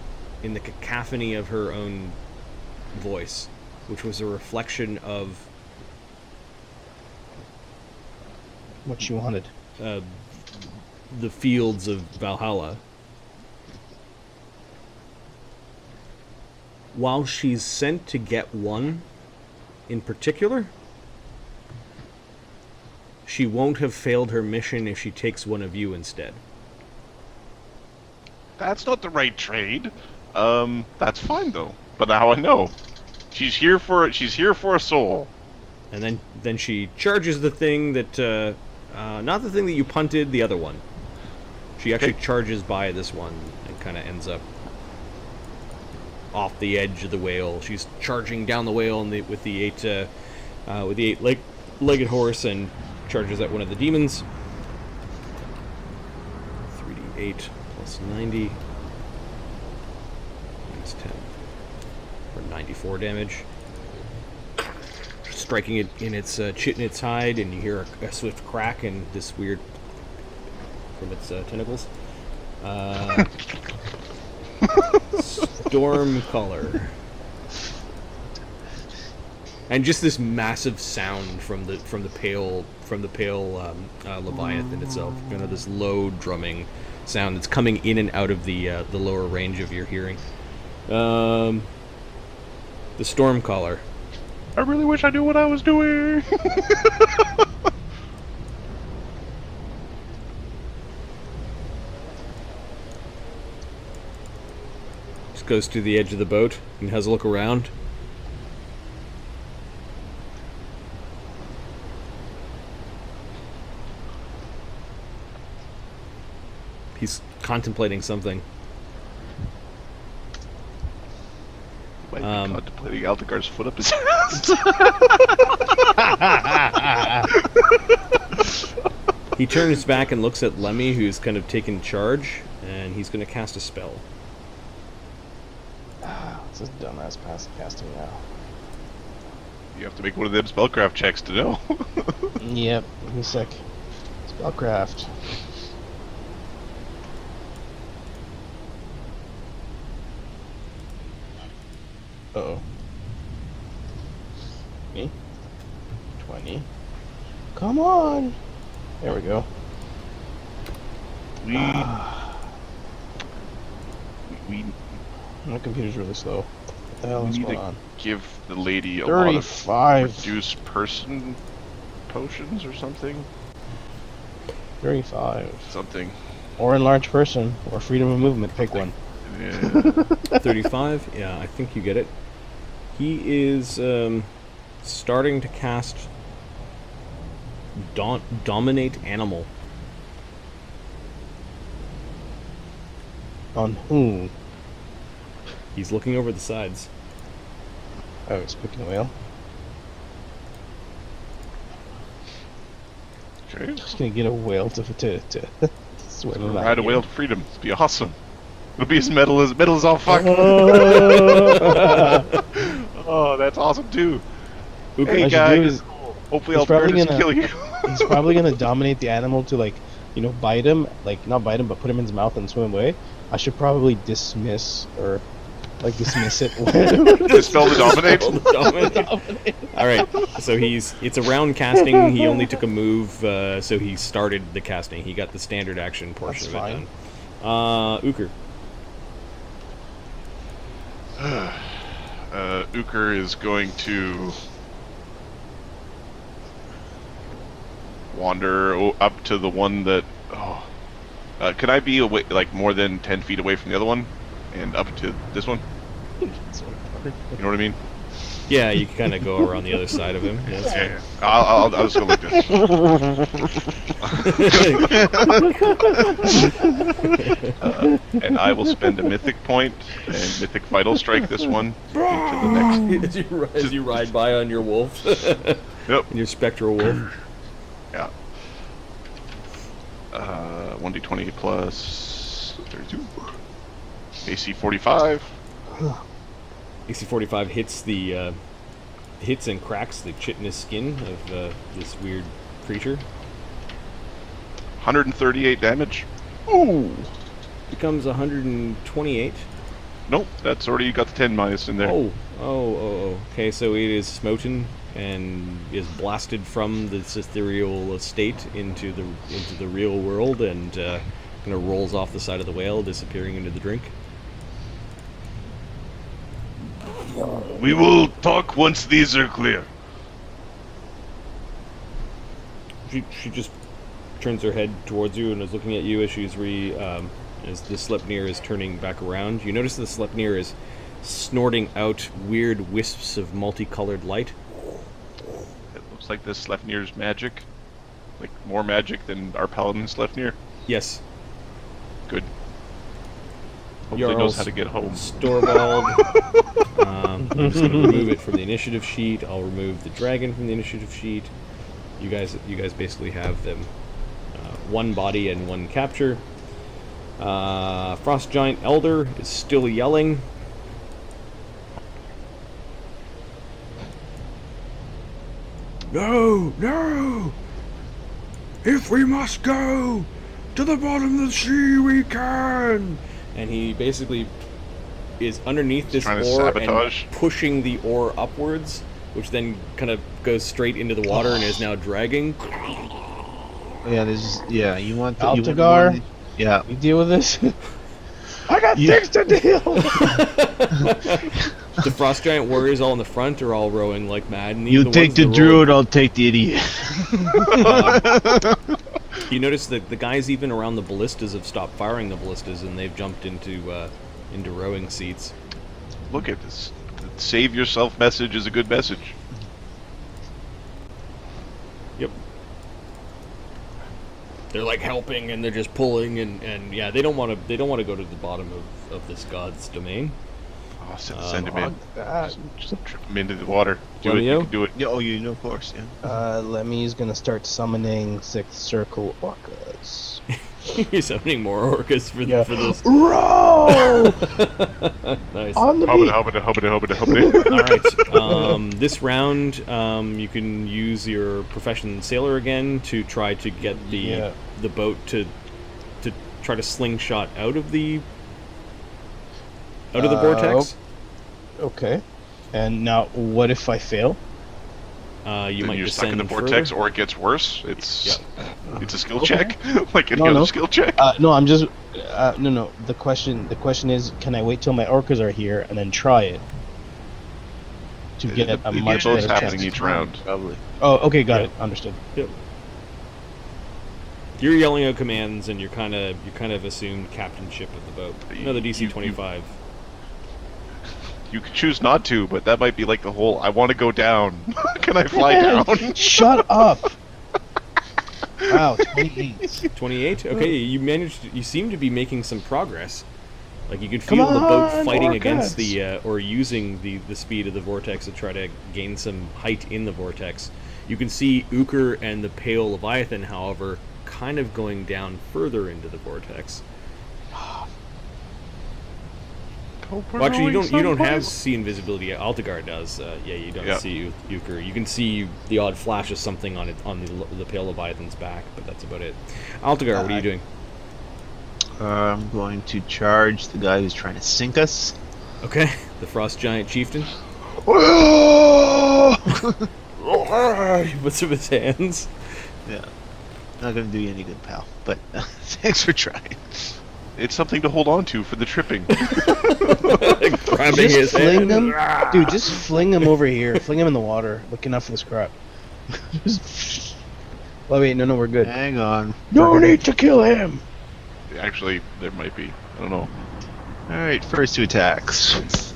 Speaker 1: in the cacophony of her own voice, which was a reflection of
Speaker 4: What she wanted.
Speaker 1: the fields of Valhalla. While she's sent to get one in particular, she won't have failed her mission if she takes one of you instead.
Speaker 2: That's not the right trade. That's fine though. But now I know. She's here for a soul.
Speaker 1: And then she charges the thing that, not the thing that you punted, the other one. She actually charges by this one and kind of ends up off the edge of the whale. She's charging down the whale with the eight-legged horse and charges at one of the demons. 3d8 plus 90 minus 10 for 94 damage. Striking it in its chit and its hide, and you hear a swift crack and this weird from its tentacles. Storm color, and just this massive sound from the pale Leviathan itself. Kind of this low drumming sound that's coming in and out of the lower range of your hearing. The storm caller.
Speaker 2: I really wish I knew what I was doing.
Speaker 1: Just goes to the edge of the boat and has a look around. He's contemplating something.
Speaker 2: Might be contemplating Altagar's foot up his ass.
Speaker 1: He turns back and looks at Lemmy, who's kind of taken charge, and he's going to cast a spell.
Speaker 4: This is dumbass passive casting now.
Speaker 2: You have to make one of them spellcraft checks to know.
Speaker 4: Yep, he's sick. Spellcraft. Uh-oh. Me? 20. Come on! There we go.
Speaker 2: we
Speaker 4: My computer's really slow. What the hell is
Speaker 2: need
Speaker 4: going
Speaker 2: to
Speaker 4: on?
Speaker 2: give the lady a lot of
Speaker 4: 35.
Speaker 2: reduced person potions or something.
Speaker 4: 35.
Speaker 2: Something.
Speaker 4: Or enlarged person, or freedom of movement. Pick one.
Speaker 2: Yeah.
Speaker 1: 35? Yeah, I think you get it. He is starting to cast Dominate Animal.
Speaker 4: On whom?
Speaker 1: He's looking over the sides.
Speaker 4: Oh, he's picking a whale.
Speaker 2: Okay.
Speaker 4: Just gonna get a whale to swim around.
Speaker 2: Ride a whale to freedom. It'd be awesome. It'll be as metal as all fuck. Oh, that's awesome too. Hey
Speaker 4: What
Speaker 2: guys,
Speaker 4: you do is-
Speaker 2: hopefully
Speaker 4: he's
Speaker 2: I'll
Speaker 4: probably
Speaker 2: burn
Speaker 4: gonna-
Speaker 2: kill you.
Speaker 4: He's probably gonna dominate the animal to, like, you know, bite him. Like, not bite him, but put him in his mouth and swim away. I should probably dismiss it.
Speaker 2: Dispel the dominate.
Speaker 1: Alright, so it's a round casting. He only took a move, so he started the casting. He got the standard action portion
Speaker 4: That's
Speaker 1: of it done. Ukher.
Speaker 2: Ukher is going to wander up to the one that. Can I be away, like more than 10 feet away from the other one, and up to this one? You know what I mean?
Speaker 1: Yeah, you can kind of go around the other side of him. Yeah, that's fine.
Speaker 2: Yeah. I'll just go like this. And I will spend a mythic point and mythic vital strike this one into the next.
Speaker 1: As you ride by on your wolf.
Speaker 2: Yep.
Speaker 1: And your spectral wolf.
Speaker 2: Yeah. 1d20 plus 32. AC 45.
Speaker 1: AC 45 hits and cracks the chitinous skin of this weird creature.
Speaker 2: 138 damage. Ooh.
Speaker 1: Becomes 128.
Speaker 2: Nope, that's already got the 10 minus in there.
Speaker 1: Oh. Okay, so it is smoten and is blasted from this ethereal state into the real world, and kind of rolls off the side of the whale, disappearing into the drink.
Speaker 2: We will talk once these are clear.
Speaker 1: She just turns her head towards you and is looking at you as she's as the Sleipnir is turning back around. You notice the Sleipnir is snorting out weird wisps of multicolored light.
Speaker 2: It looks like this Sleipnir's magic. Like, more magic than our paladin Sleipnir.
Speaker 1: Yes.
Speaker 2: Good. Hopefully knows how to get home.
Speaker 1: Storvald. I'm just going to remove it from the initiative sheet. I'll remove the dragon from the initiative sheet. You guys basically have them one body and one capture. Frost Giant Elder is still yelling. No! If we must go to the bottom of the sea, we can! And he basically is underneath this
Speaker 2: trying to
Speaker 1: ore
Speaker 2: sabotage.
Speaker 1: and pushing the ore upwards, which then kind of goes straight into the water and is now dragging.
Speaker 3: Yeah, you want the
Speaker 4: Altagar?
Speaker 3: Yeah.
Speaker 4: You deal with this? I got things to deal.
Speaker 1: The Frost Giant warriors all in the front are all rowing like mad. And
Speaker 3: You take the druid, I'll take the idiot.
Speaker 1: You notice that the guys even around the ballistas have stopped firing the ballistas, and they've jumped into rowing seats.
Speaker 2: Look at this. Save yourself message is a good message.
Speaker 1: Yep. They're like helping, and they're just pulling, and yeah, they don't want to go to the bottom of this god's domain.
Speaker 2: Oh, send him in.
Speaker 4: God.
Speaker 2: Just trip him into the water. Do it.
Speaker 1: Lemmy-O?
Speaker 2: You can do it.
Speaker 3: Yeah, you know, of course, yeah.
Speaker 4: Lemmy's gonna start summoning Sixth Circle orcas.
Speaker 1: You're summoning more orcas for this.
Speaker 4: Row!
Speaker 1: Nice.
Speaker 4: On the beat.
Speaker 1: Alright, this round, you can use your profession sailor again to try to get the boat to try to slingshot out of the vortex.
Speaker 4: Okay. And now, what if I fail?
Speaker 1: You might
Speaker 2: you're
Speaker 1: descend
Speaker 2: stuck in the vortex,
Speaker 1: further.
Speaker 2: or it gets worse. It's a skill check, like any other skill check.
Speaker 4: No, I'm just no. The question is, can I wait till my orcas are here and then try it to get a much
Speaker 2: both
Speaker 4: better
Speaker 2: happening
Speaker 4: chance?
Speaker 2: each round.
Speaker 3: Probably.
Speaker 4: Oh, okay, got it. Understood.
Speaker 1: Yep. You're yelling out commands, and you kind of assumed captainship of the boat. Another DC 25.
Speaker 2: You could choose not to, but that might be like the whole, I want to go down. Can I fly down?
Speaker 4: Shut up! Wow, 28.
Speaker 1: 28? Okay, you seem to be making some progress. Like, you could
Speaker 4: Come
Speaker 1: feel the boat
Speaker 4: on,
Speaker 1: fighting
Speaker 4: orcas.
Speaker 1: against or using the speed of the vortex to try to gain some height in the vortex. You can see Ukher and the Pale Leviathan, however, kind of going down further into the vortex. Well, actually, you don't have see invisibility. Altagar does. You don't see Ukher. You can see the odd flash of something on the Pale Leviathan's back, but that's about it. Altagar, what are you doing?
Speaker 3: I'm going to charge the guy who's trying to sink us.
Speaker 1: Okay, the Frost Giant Chieftain. He puts up his hands.
Speaker 3: Yeah. Not gonna do you any good, pal. But thanks for trying.
Speaker 2: It's something to hold on to for the tripping.
Speaker 1: Grabbing his
Speaker 4: Fling
Speaker 1: hand.
Speaker 4: them, dude. Just fling them over here. Fling them in the water. Looking out for this crap. Oh wait, no, we're good.
Speaker 3: Hang on.
Speaker 4: No need to kill him.
Speaker 2: Actually, there might be. I don't know.
Speaker 3: Alright, first two attacks.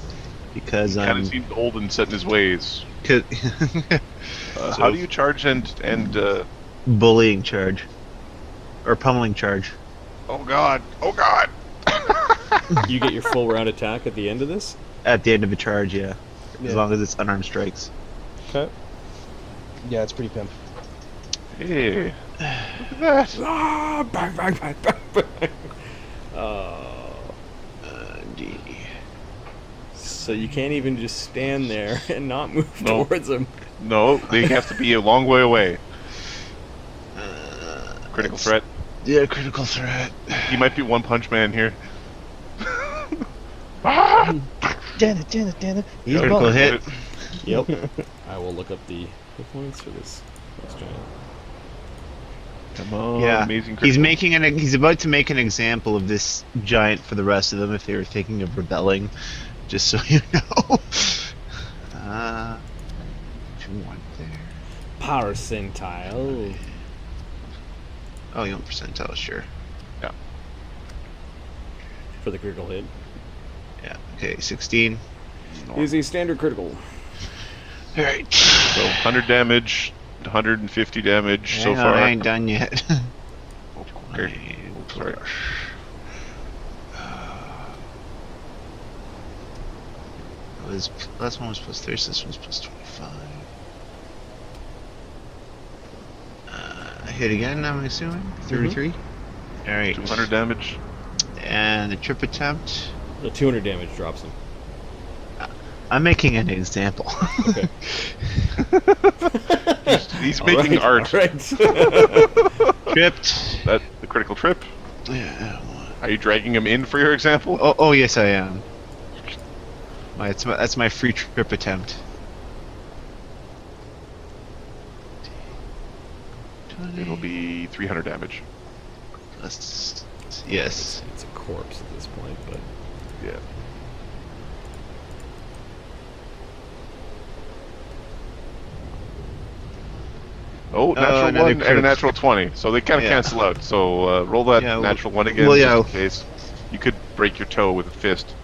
Speaker 3: Because
Speaker 2: Kind of seems old and set in his ways. How do you charge and
Speaker 3: bullying charge. Or pummeling charge.
Speaker 2: Oh god! Oh god!
Speaker 1: You get your full round attack at the end of this?
Speaker 3: At the end of a charge, yeah. As
Speaker 4: Yeah.
Speaker 3: long as it's unarmed strikes.
Speaker 1: Okay.
Speaker 4: Yeah, it's pretty pimp.
Speaker 2: Hey, look at that.
Speaker 1: Ah, bang, bang, bang, bang, bang.
Speaker 3: D.
Speaker 1: So you can't even just stand there and not move
Speaker 2: No.
Speaker 1: towards him.
Speaker 2: No, they have to be a long way away. Critical threat.
Speaker 3: Yeah, critical threat.
Speaker 2: He might be One Punch Man here.
Speaker 4: Damn it. He's
Speaker 3: Critical
Speaker 4: gone.
Speaker 3: hit.
Speaker 1: Yep. I will look up the hit points for this giant.
Speaker 2: Come on,
Speaker 3: Yeah,
Speaker 2: amazing.
Speaker 3: he's
Speaker 2: critical.
Speaker 3: making he's about to make an example of this giant for the rest of them if they were thinking of rebelling. Just so you know. 2-1 there.
Speaker 1: Percentile.
Speaker 3: Oh, you want percentile? Sure.
Speaker 1: For the critical hit.
Speaker 3: Yeah. Okay, 16.
Speaker 1: Is a standard critical.
Speaker 3: All right.
Speaker 2: So 100 damage, 150 damage so
Speaker 3: Hang on,
Speaker 2: far.
Speaker 3: I ain't done yet.
Speaker 2: Okay. Sorry.
Speaker 3: Last one was plus 30, so this one's plus 25. Hit again, I'm assuming? 33? Alright.
Speaker 2: 200 damage.
Speaker 3: And the trip attempt.
Speaker 1: The 200 damage drops him.
Speaker 3: I'm making an example.
Speaker 1: Okay.
Speaker 2: He's making art.
Speaker 1: Alright.
Speaker 3: Tripped.
Speaker 2: That the critical trip.
Speaker 3: Yeah.
Speaker 2: Are you dragging him in for your example?
Speaker 3: Oh, yes, I am. That's my free trip attempt.
Speaker 2: It'll be 300 damage.
Speaker 3: Yes.
Speaker 1: It's a corpse at this point, but
Speaker 2: Yeah. Oh, natural
Speaker 3: another
Speaker 2: 1 and a
Speaker 3: crit.
Speaker 2: natural 20. So they kind of
Speaker 3: Yeah.
Speaker 2: cancel out. So roll that
Speaker 3: Yeah,
Speaker 2: natural 1 again,
Speaker 3: well,
Speaker 2: just
Speaker 3: yeah.
Speaker 2: in case. You could break your toe with a fist.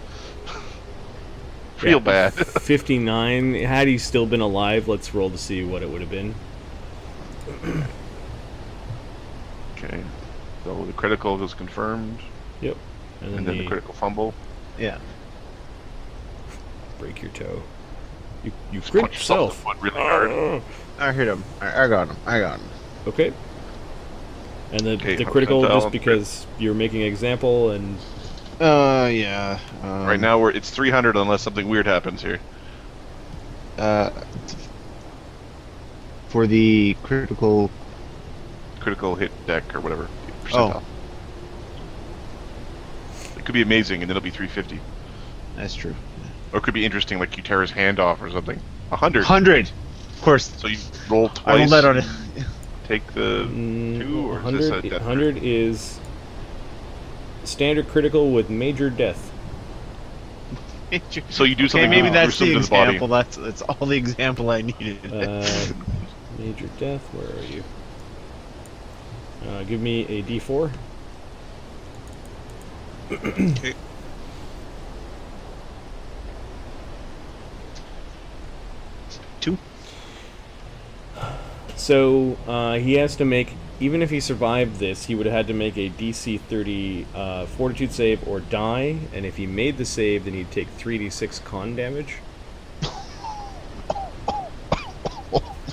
Speaker 2: Feel bad.
Speaker 1: 59. Had he still been alive, let's roll to see what it would have been.
Speaker 2: Okay. So the critical is confirmed,
Speaker 1: Yep. And
Speaker 2: and then the critical fumble.
Speaker 3: Yeah.
Speaker 1: break your toe. You
Speaker 2: Punch
Speaker 1: crit
Speaker 2: yourself
Speaker 1: yourself.
Speaker 2: in the foot really hard.
Speaker 3: I hit him. I got him.
Speaker 1: Okay. And
Speaker 2: Okay,
Speaker 1: the critical
Speaker 2: percentile
Speaker 1: just
Speaker 2: on
Speaker 1: because you're making an example and
Speaker 3: Yeah.
Speaker 2: Right now it's 300 unless something weird happens here.
Speaker 3: For the critical.
Speaker 2: Critical hit deck or whatever.
Speaker 3: Oh.
Speaker 2: Percentile. It could be amazing and then it'll be 350.
Speaker 3: That's true.
Speaker 2: Or it could be interesting, like you tear his hand off or something. 100.
Speaker 3: 100. Of course.
Speaker 2: So you roll twice.
Speaker 3: I rolled that on it.
Speaker 2: Take the 2 or is this a
Speaker 1: 100,
Speaker 2: death?
Speaker 1: 100 is standard critical with major death.
Speaker 2: So you do
Speaker 3: Okay,
Speaker 2: something
Speaker 3: maybe
Speaker 2: really
Speaker 3: that's the
Speaker 2: gruesome to the body.
Speaker 3: example. That's all the example I needed.
Speaker 1: Major death, where are you? Give me a d4.
Speaker 2: Okay.
Speaker 3: Two.
Speaker 1: So he has to make, even if he survived this, he would have had to make a DC 30 fortitude save or die, and if he made the save, then he'd take 3d6 con damage.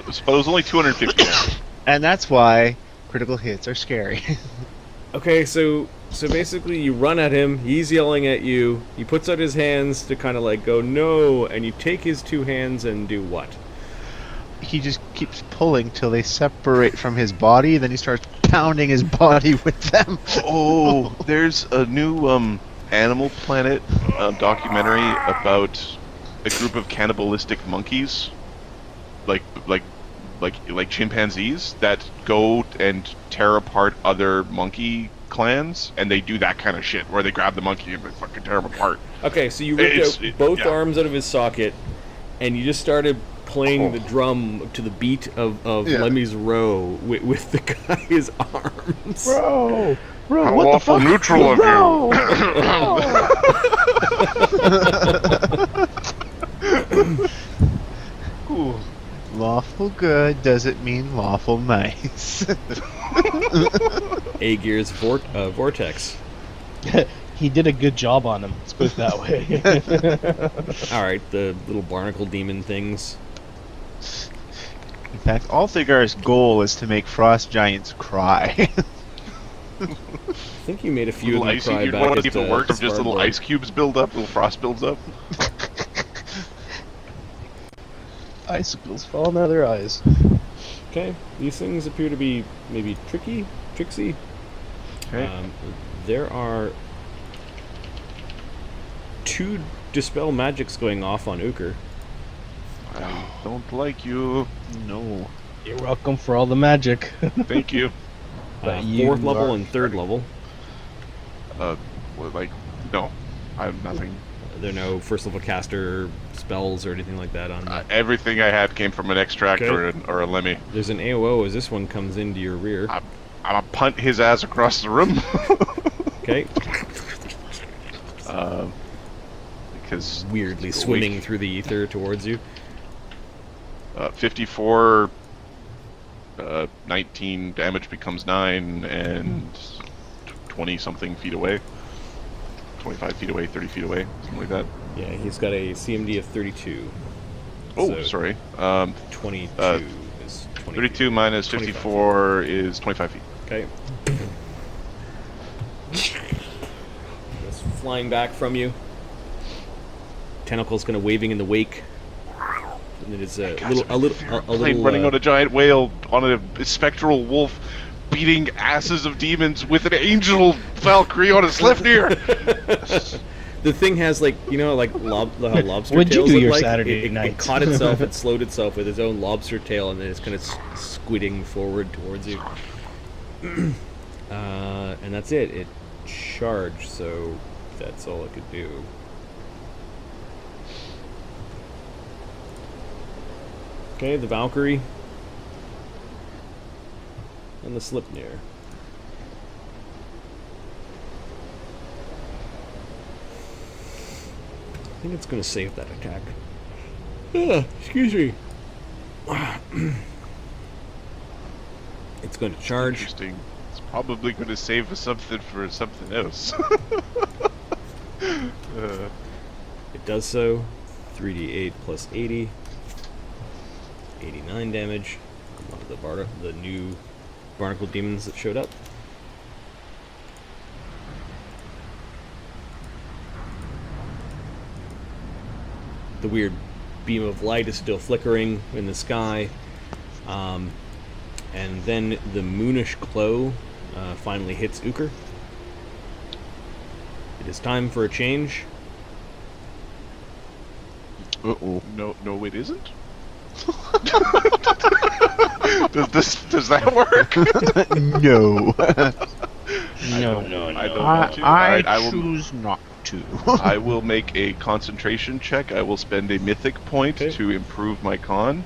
Speaker 2: So it was only 250 damage.
Speaker 3: And that's why critical hits are scary.
Speaker 1: Okay, so basically you run at him, he's yelling at you, he puts out his hands to kind of like go no, and you take his two hands and do what?
Speaker 3: He just keeps pulling till they separate from his body, then he starts pounding his body with them.
Speaker 2: Oh, there's a new Animal Planet documentary about a group of cannibalistic monkeys, like chimpanzees that go and tear apart other monkey clans, and they do that kind of shit where they grab the monkey and they fucking tear him apart.
Speaker 1: Okay, so you ripped out both
Speaker 2: yeah.
Speaker 1: arms out of his socket, and you just started playing the drum to the beat of
Speaker 3: Yeah.
Speaker 1: Lemmy's Row with the guy's arms.
Speaker 4: Bro,
Speaker 2: How
Speaker 4: what the
Speaker 2: awful
Speaker 4: fuck?
Speaker 2: neutral of
Speaker 4: Bro!
Speaker 3: Ooh. Lawful good doesn't mean lawful nice.
Speaker 1: Aegir's vortex.
Speaker 4: He did a good job on him. Let's put it that way.
Speaker 1: All right, the little barnacle demon things.
Speaker 3: In fact, Altagar's goal is to make frost giants cry.
Speaker 1: I think you made a few
Speaker 2: Little
Speaker 1: of them
Speaker 2: ice,
Speaker 1: cry
Speaker 2: you'd
Speaker 1: back
Speaker 2: want to
Speaker 1: at
Speaker 2: see the work of just little
Speaker 1: Svartalfheim.
Speaker 2: ice cubes build up, little frost builds up.
Speaker 4: Icicles falling out of their eyes.
Speaker 1: Okay, these things appear to be maybe tricksy.
Speaker 2: Okay.
Speaker 1: There are 2 dispel magics going off on Ukher.
Speaker 2: I don't like you.
Speaker 3: No.
Speaker 4: You're welcome for all the magic.
Speaker 2: Thank you.
Speaker 4: But you
Speaker 1: 4th level
Speaker 4: are-
Speaker 1: and 3rd level.
Speaker 2: No, I have nothing.
Speaker 1: There are no 1st level caster spells or anything like that on that.
Speaker 2: Everything I had came from an extract
Speaker 1: Okay.
Speaker 2: or a Lemmy.
Speaker 1: There's an AOO as this one comes into your rear.
Speaker 2: I'm gonna punt his ass across the room.
Speaker 1: Okay,
Speaker 2: Because
Speaker 1: weirdly
Speaker 2: It's a
Speaker 1: swimming
Speaker 2: weak.
Speaker 1: through the ether towards you.
Speaker 2: 54, 19 damage becomes 9, and 20 something feet away. 25 feet away, 30 feet away, something like that.
Speaker 1: Yeah, he's got a CMD of 32.
Speaker 2: Oh,
Speaker 1: So
Speaker 2: sorry.
Speaker 1: 22 is 20
Speaker 2: 32 minus 54 is 25 feet.
Speaker 1: Okay. It's flying back from you. Tentacles kind of waving in the wake. And it is a
Speaker 2: Plane running on a giant whale on a spectral wolf, beating asses of demons with an angel Valkyrie on its left ear.
Speaker 1: The thing has like how lobster
Speaker 4: What'd you
Speaker 1: tails
Speaker 4: do
Speaker 1: look
Speaker 4: your
Speaker 1: like.
Speaker 4: Saturday
Speaker 1: It
Speaker 4: night?
Speaker 1: caught itself, it slowed itself with its own lobster tail, and then it's kind of squidding forward towards you. And that's it. It charged, so that's all it could do. Okay, the Valkyrie and the Slipnir. I think it's going to save that attack. Excuse me. It's going to charge.
Speaker 2: Interesting. It's probably going to save something for something else.
Speaker 1: It does so. 3d8 plus 80. 89 damage. One of the new barnacle demons that showed up. The weird beam of light is still flickering in the sky. And then the moonish glow finally hits Ukher. It is time for a change.
Speaker 3: Uh-oh.
Speaker 2: No, it isn't. Does that work?
Speaker 3: No.
Speaker 4: No.
Speaker 2: I don't want to. Alright, I will
Speaker 3: choose not to.
Speaker 2: I will make a concentration check. I will spend a mythic point
Speaker 1: Okay.
Speaker 2: to improve my con.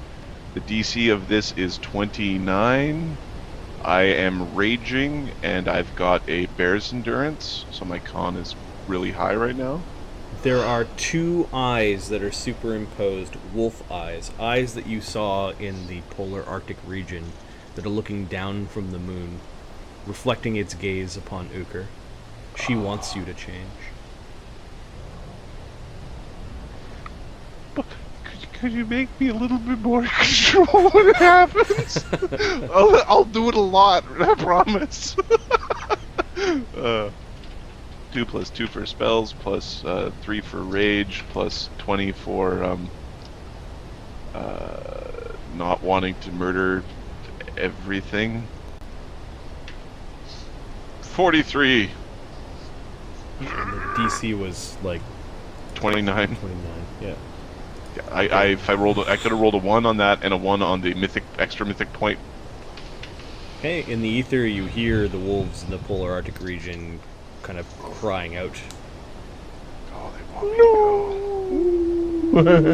Speaker 2: The DC of this is 29. I am raging, and I've got a bear's endurance, so my con is really high right now.
Speaker 1: There are 2 eyes that are superimposed, wolf eyes that you saw in the polar Arctic region that are looking down from the moon, reflecting its gaze upon Ukher. She wants you to change.
Speaker 2: Could you make me a little bit more control when it happens? I'll do it a lot, I promise. 2 plus 2 for spells, plus 3 for rage, plus 20 for not wanting to murder everything. 43.
Speaker 1: And the DC was like
Speaker 2: 29.
Speaker 1: 29. Yeah.
Speaker 2: If I rolled, I could have rolled a 1 on that and a 1 on the extra mythic point.
Speaker 1: Hey, in the ether, you hear the wolves in the polar Arctic region kind of crying out.
Speaker 2: Oh, they want me to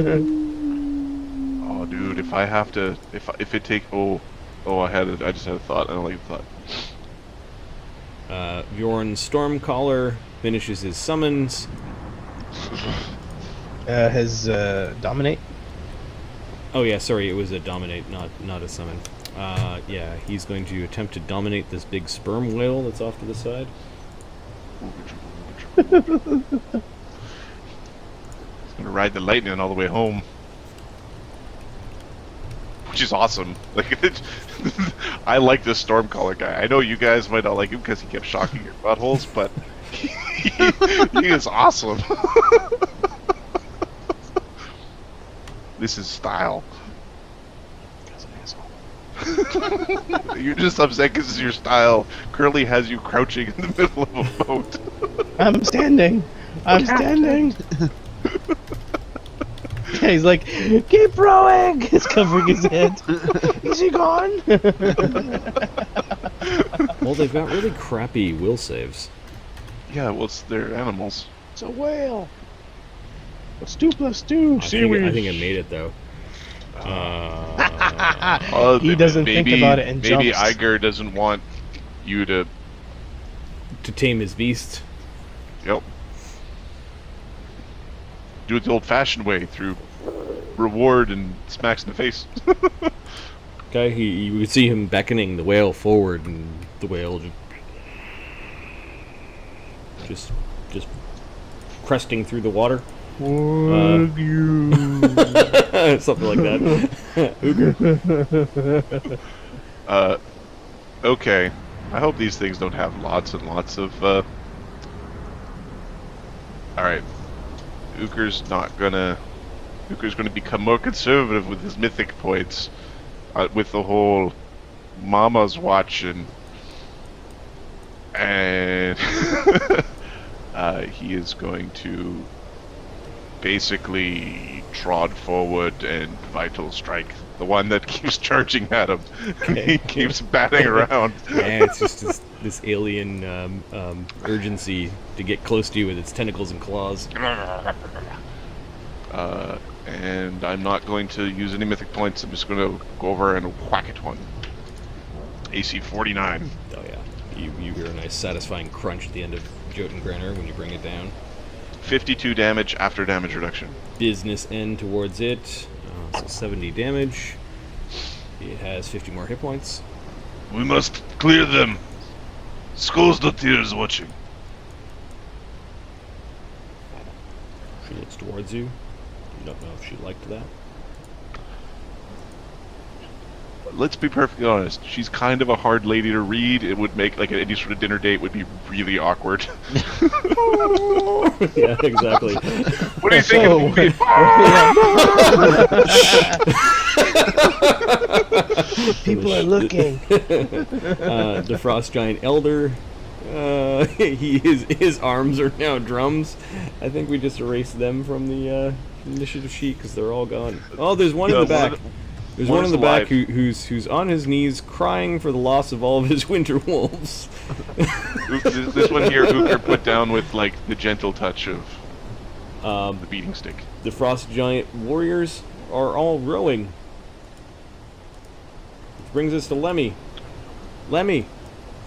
Speaker 2: go. Oh, dude, if I have to, if it take, I just had a thought. I don't like the thought.
Speaker 1: Bjorn Stormcaller finishes his summons.
Speaker 4: Has dominate?
Speaker 1: Oh yeah, sorry, it was a dominate, not a summon. Yeah, he's going to attempt to dominate this big sperm whale that's off to the side.
Speaker 2: It's gonna ride the lightning all the way home. which is awesome. Like, I like this Stormcaller guy. I know you guys might not like him because he kept shocking your buttholes, but he is awesome. This is style. You're just upset because it's your style. Curly has you crouching in the middle of a boat.
Speaker 4: I'm standing. I'm standing. Yeah, he's like, keep rowing. He's covering his head. Is he gone?
Speaker 1: Well, they've got really crappy will saves.
Speaker 2: Yeah, well, they're animals.
Speaker 4: It's a whale. +2/+2.
Speaker 1: I think I made it though.
Speaker 4: He doesn't think about it and
Speaker 2: maybe
Speaker 4: jumps.
Speaker 2: Aegir doesn't want you to.
Speaker 1: To tame his beast.
Speaker 2: Yep. Do it the old-fashioned way through reward and smacks in the face.
Speaker 1: Okay, you would see him beckoning the whale forward, and the whale just cresting through the water.
Speaker 4: Would you?
Speaker 1: Something like that. Ukher.
Speaker 2: Okay. I hope these things don't have lots and lots of. Alright. Ukher's gonna become more conservative with his mythic points. With the whole Mama's watching. And he is going to basically trod forward and vital strike. The one that keeps charging at him. He keeps batting around.
Speaker 1: Yeah, it's just this alien urgency to get close to you with its tentacles and claws.
Speaker 2: And I'm not going to use any mythic points. I'm just going to go over and whack it one. AC 49.
Speaker 1: Oh yeah, you hear a nice satisfying crunch at the end of Jotengrenner when you bring it down.
Speaker 2: 52 damage after damage reduction.
Speaker 1: Business end towards it, so 70 damage. It has 50 more hit points.
Speaker 2: We must clear them. Skulls.tier is watching.
Speaker 1: She looks towards you. You don't know if she liked that.
Speaker 2: Let's be perfectly honest. She's kind of a hard lady to read. It would make, like, any sort of dinner date would be really awkward.
Speaker 1: Yeah, exactly.
Speaker 2: What do you think of me?
Speaker 4: People are looking.
Speaker 1: The Frost Giant Elder. His arms are now drums. I think we just erased them from the initiative sheet because they're all gone. Oh, there's one in the back. There's one in the back who's on his knees crying for the loss of all of his winter wolves.
Speaker 2: This one here, Ukher put down with, like, the gentle touch of the beating stick.
Speaker 1: The Frost Giant warriors are all rowing. Which brings us to Lemmy. Lemmy,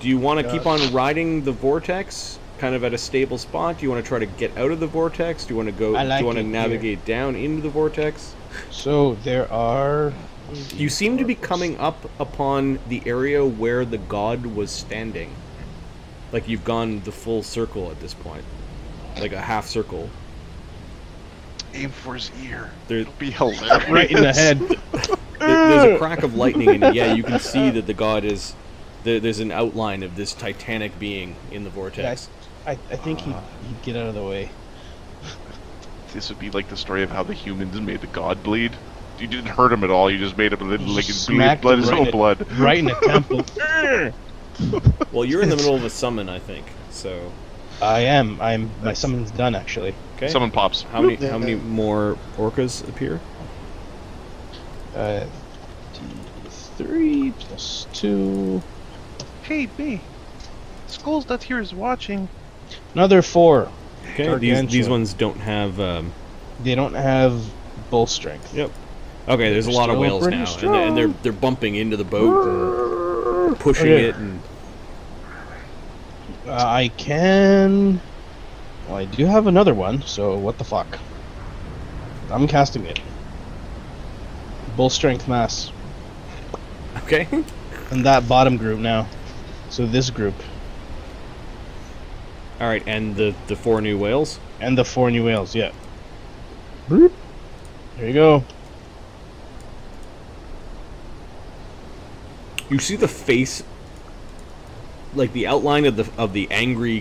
Speaker 1: do you want to keep on riding the vortex, kind of at a stable spot? Do you want to try to get out of the vortex? Do you want to go? Do you want to navigate down into the vortex?
Speaker 4: So there are.
Speaker 1: You seem to be coming up upon the area where the god was standing. Like you've gone the full circle at this point. Like a half circle.
Speaker 2: Aim for his ear.
Speaker 1: It'll
Speaker 2: be hilarious.
Speaker 4: Right in the head.
Speaker 1: There's a crack of lightning, and yeah, you can see that the god is. There's an outline of this titanic being in the vortex.
Speaker 4: I think he'd get out of the way.
Speaker 2: This would be like the story of how the humans made the god bleed. You didn't hurt him at all. You just made him like bleed blood, his own blood.
Speaker 4: Right in the temple.
Speaker 1: Well, you're in the middle of a summon, I think. So.
Speaker 4: I am. My summon's done actually.
Speaker 1: Okay.
Speaker 2: Summon pops.
Speaker 1: How many more orcas appear?
Speaker 4: 3 + 2.
Speaker 2: Hey, B. Skulls.tier is watching.
Speaker 4: Another 4.
Speaker 1: Okay. These ones don't have.
Speaker 4: They don't have bull strength.
Speaker 1: Yep. Okay, there's a lot of
Speaker 4: Still
Speaker 1: whales
Speaker 4: pretty
Speaker 1: now,
Speaker 4: strong.
Speaker 1: and they're bumping into the boat and pushing it, and
Speaker 4: I can. Well, I do have another one. So what the fuck? I'm casting it. Bull strength mass.
Speaker 1: okay.
Speaker 4: And that bottom group now. So this group
Speaker 1: All right, and the 4 new whales.
Speaker 4: and the 4 new whales. Yeah. Boop. There you go.
Speaker 1: You see the face, like the outline of the angry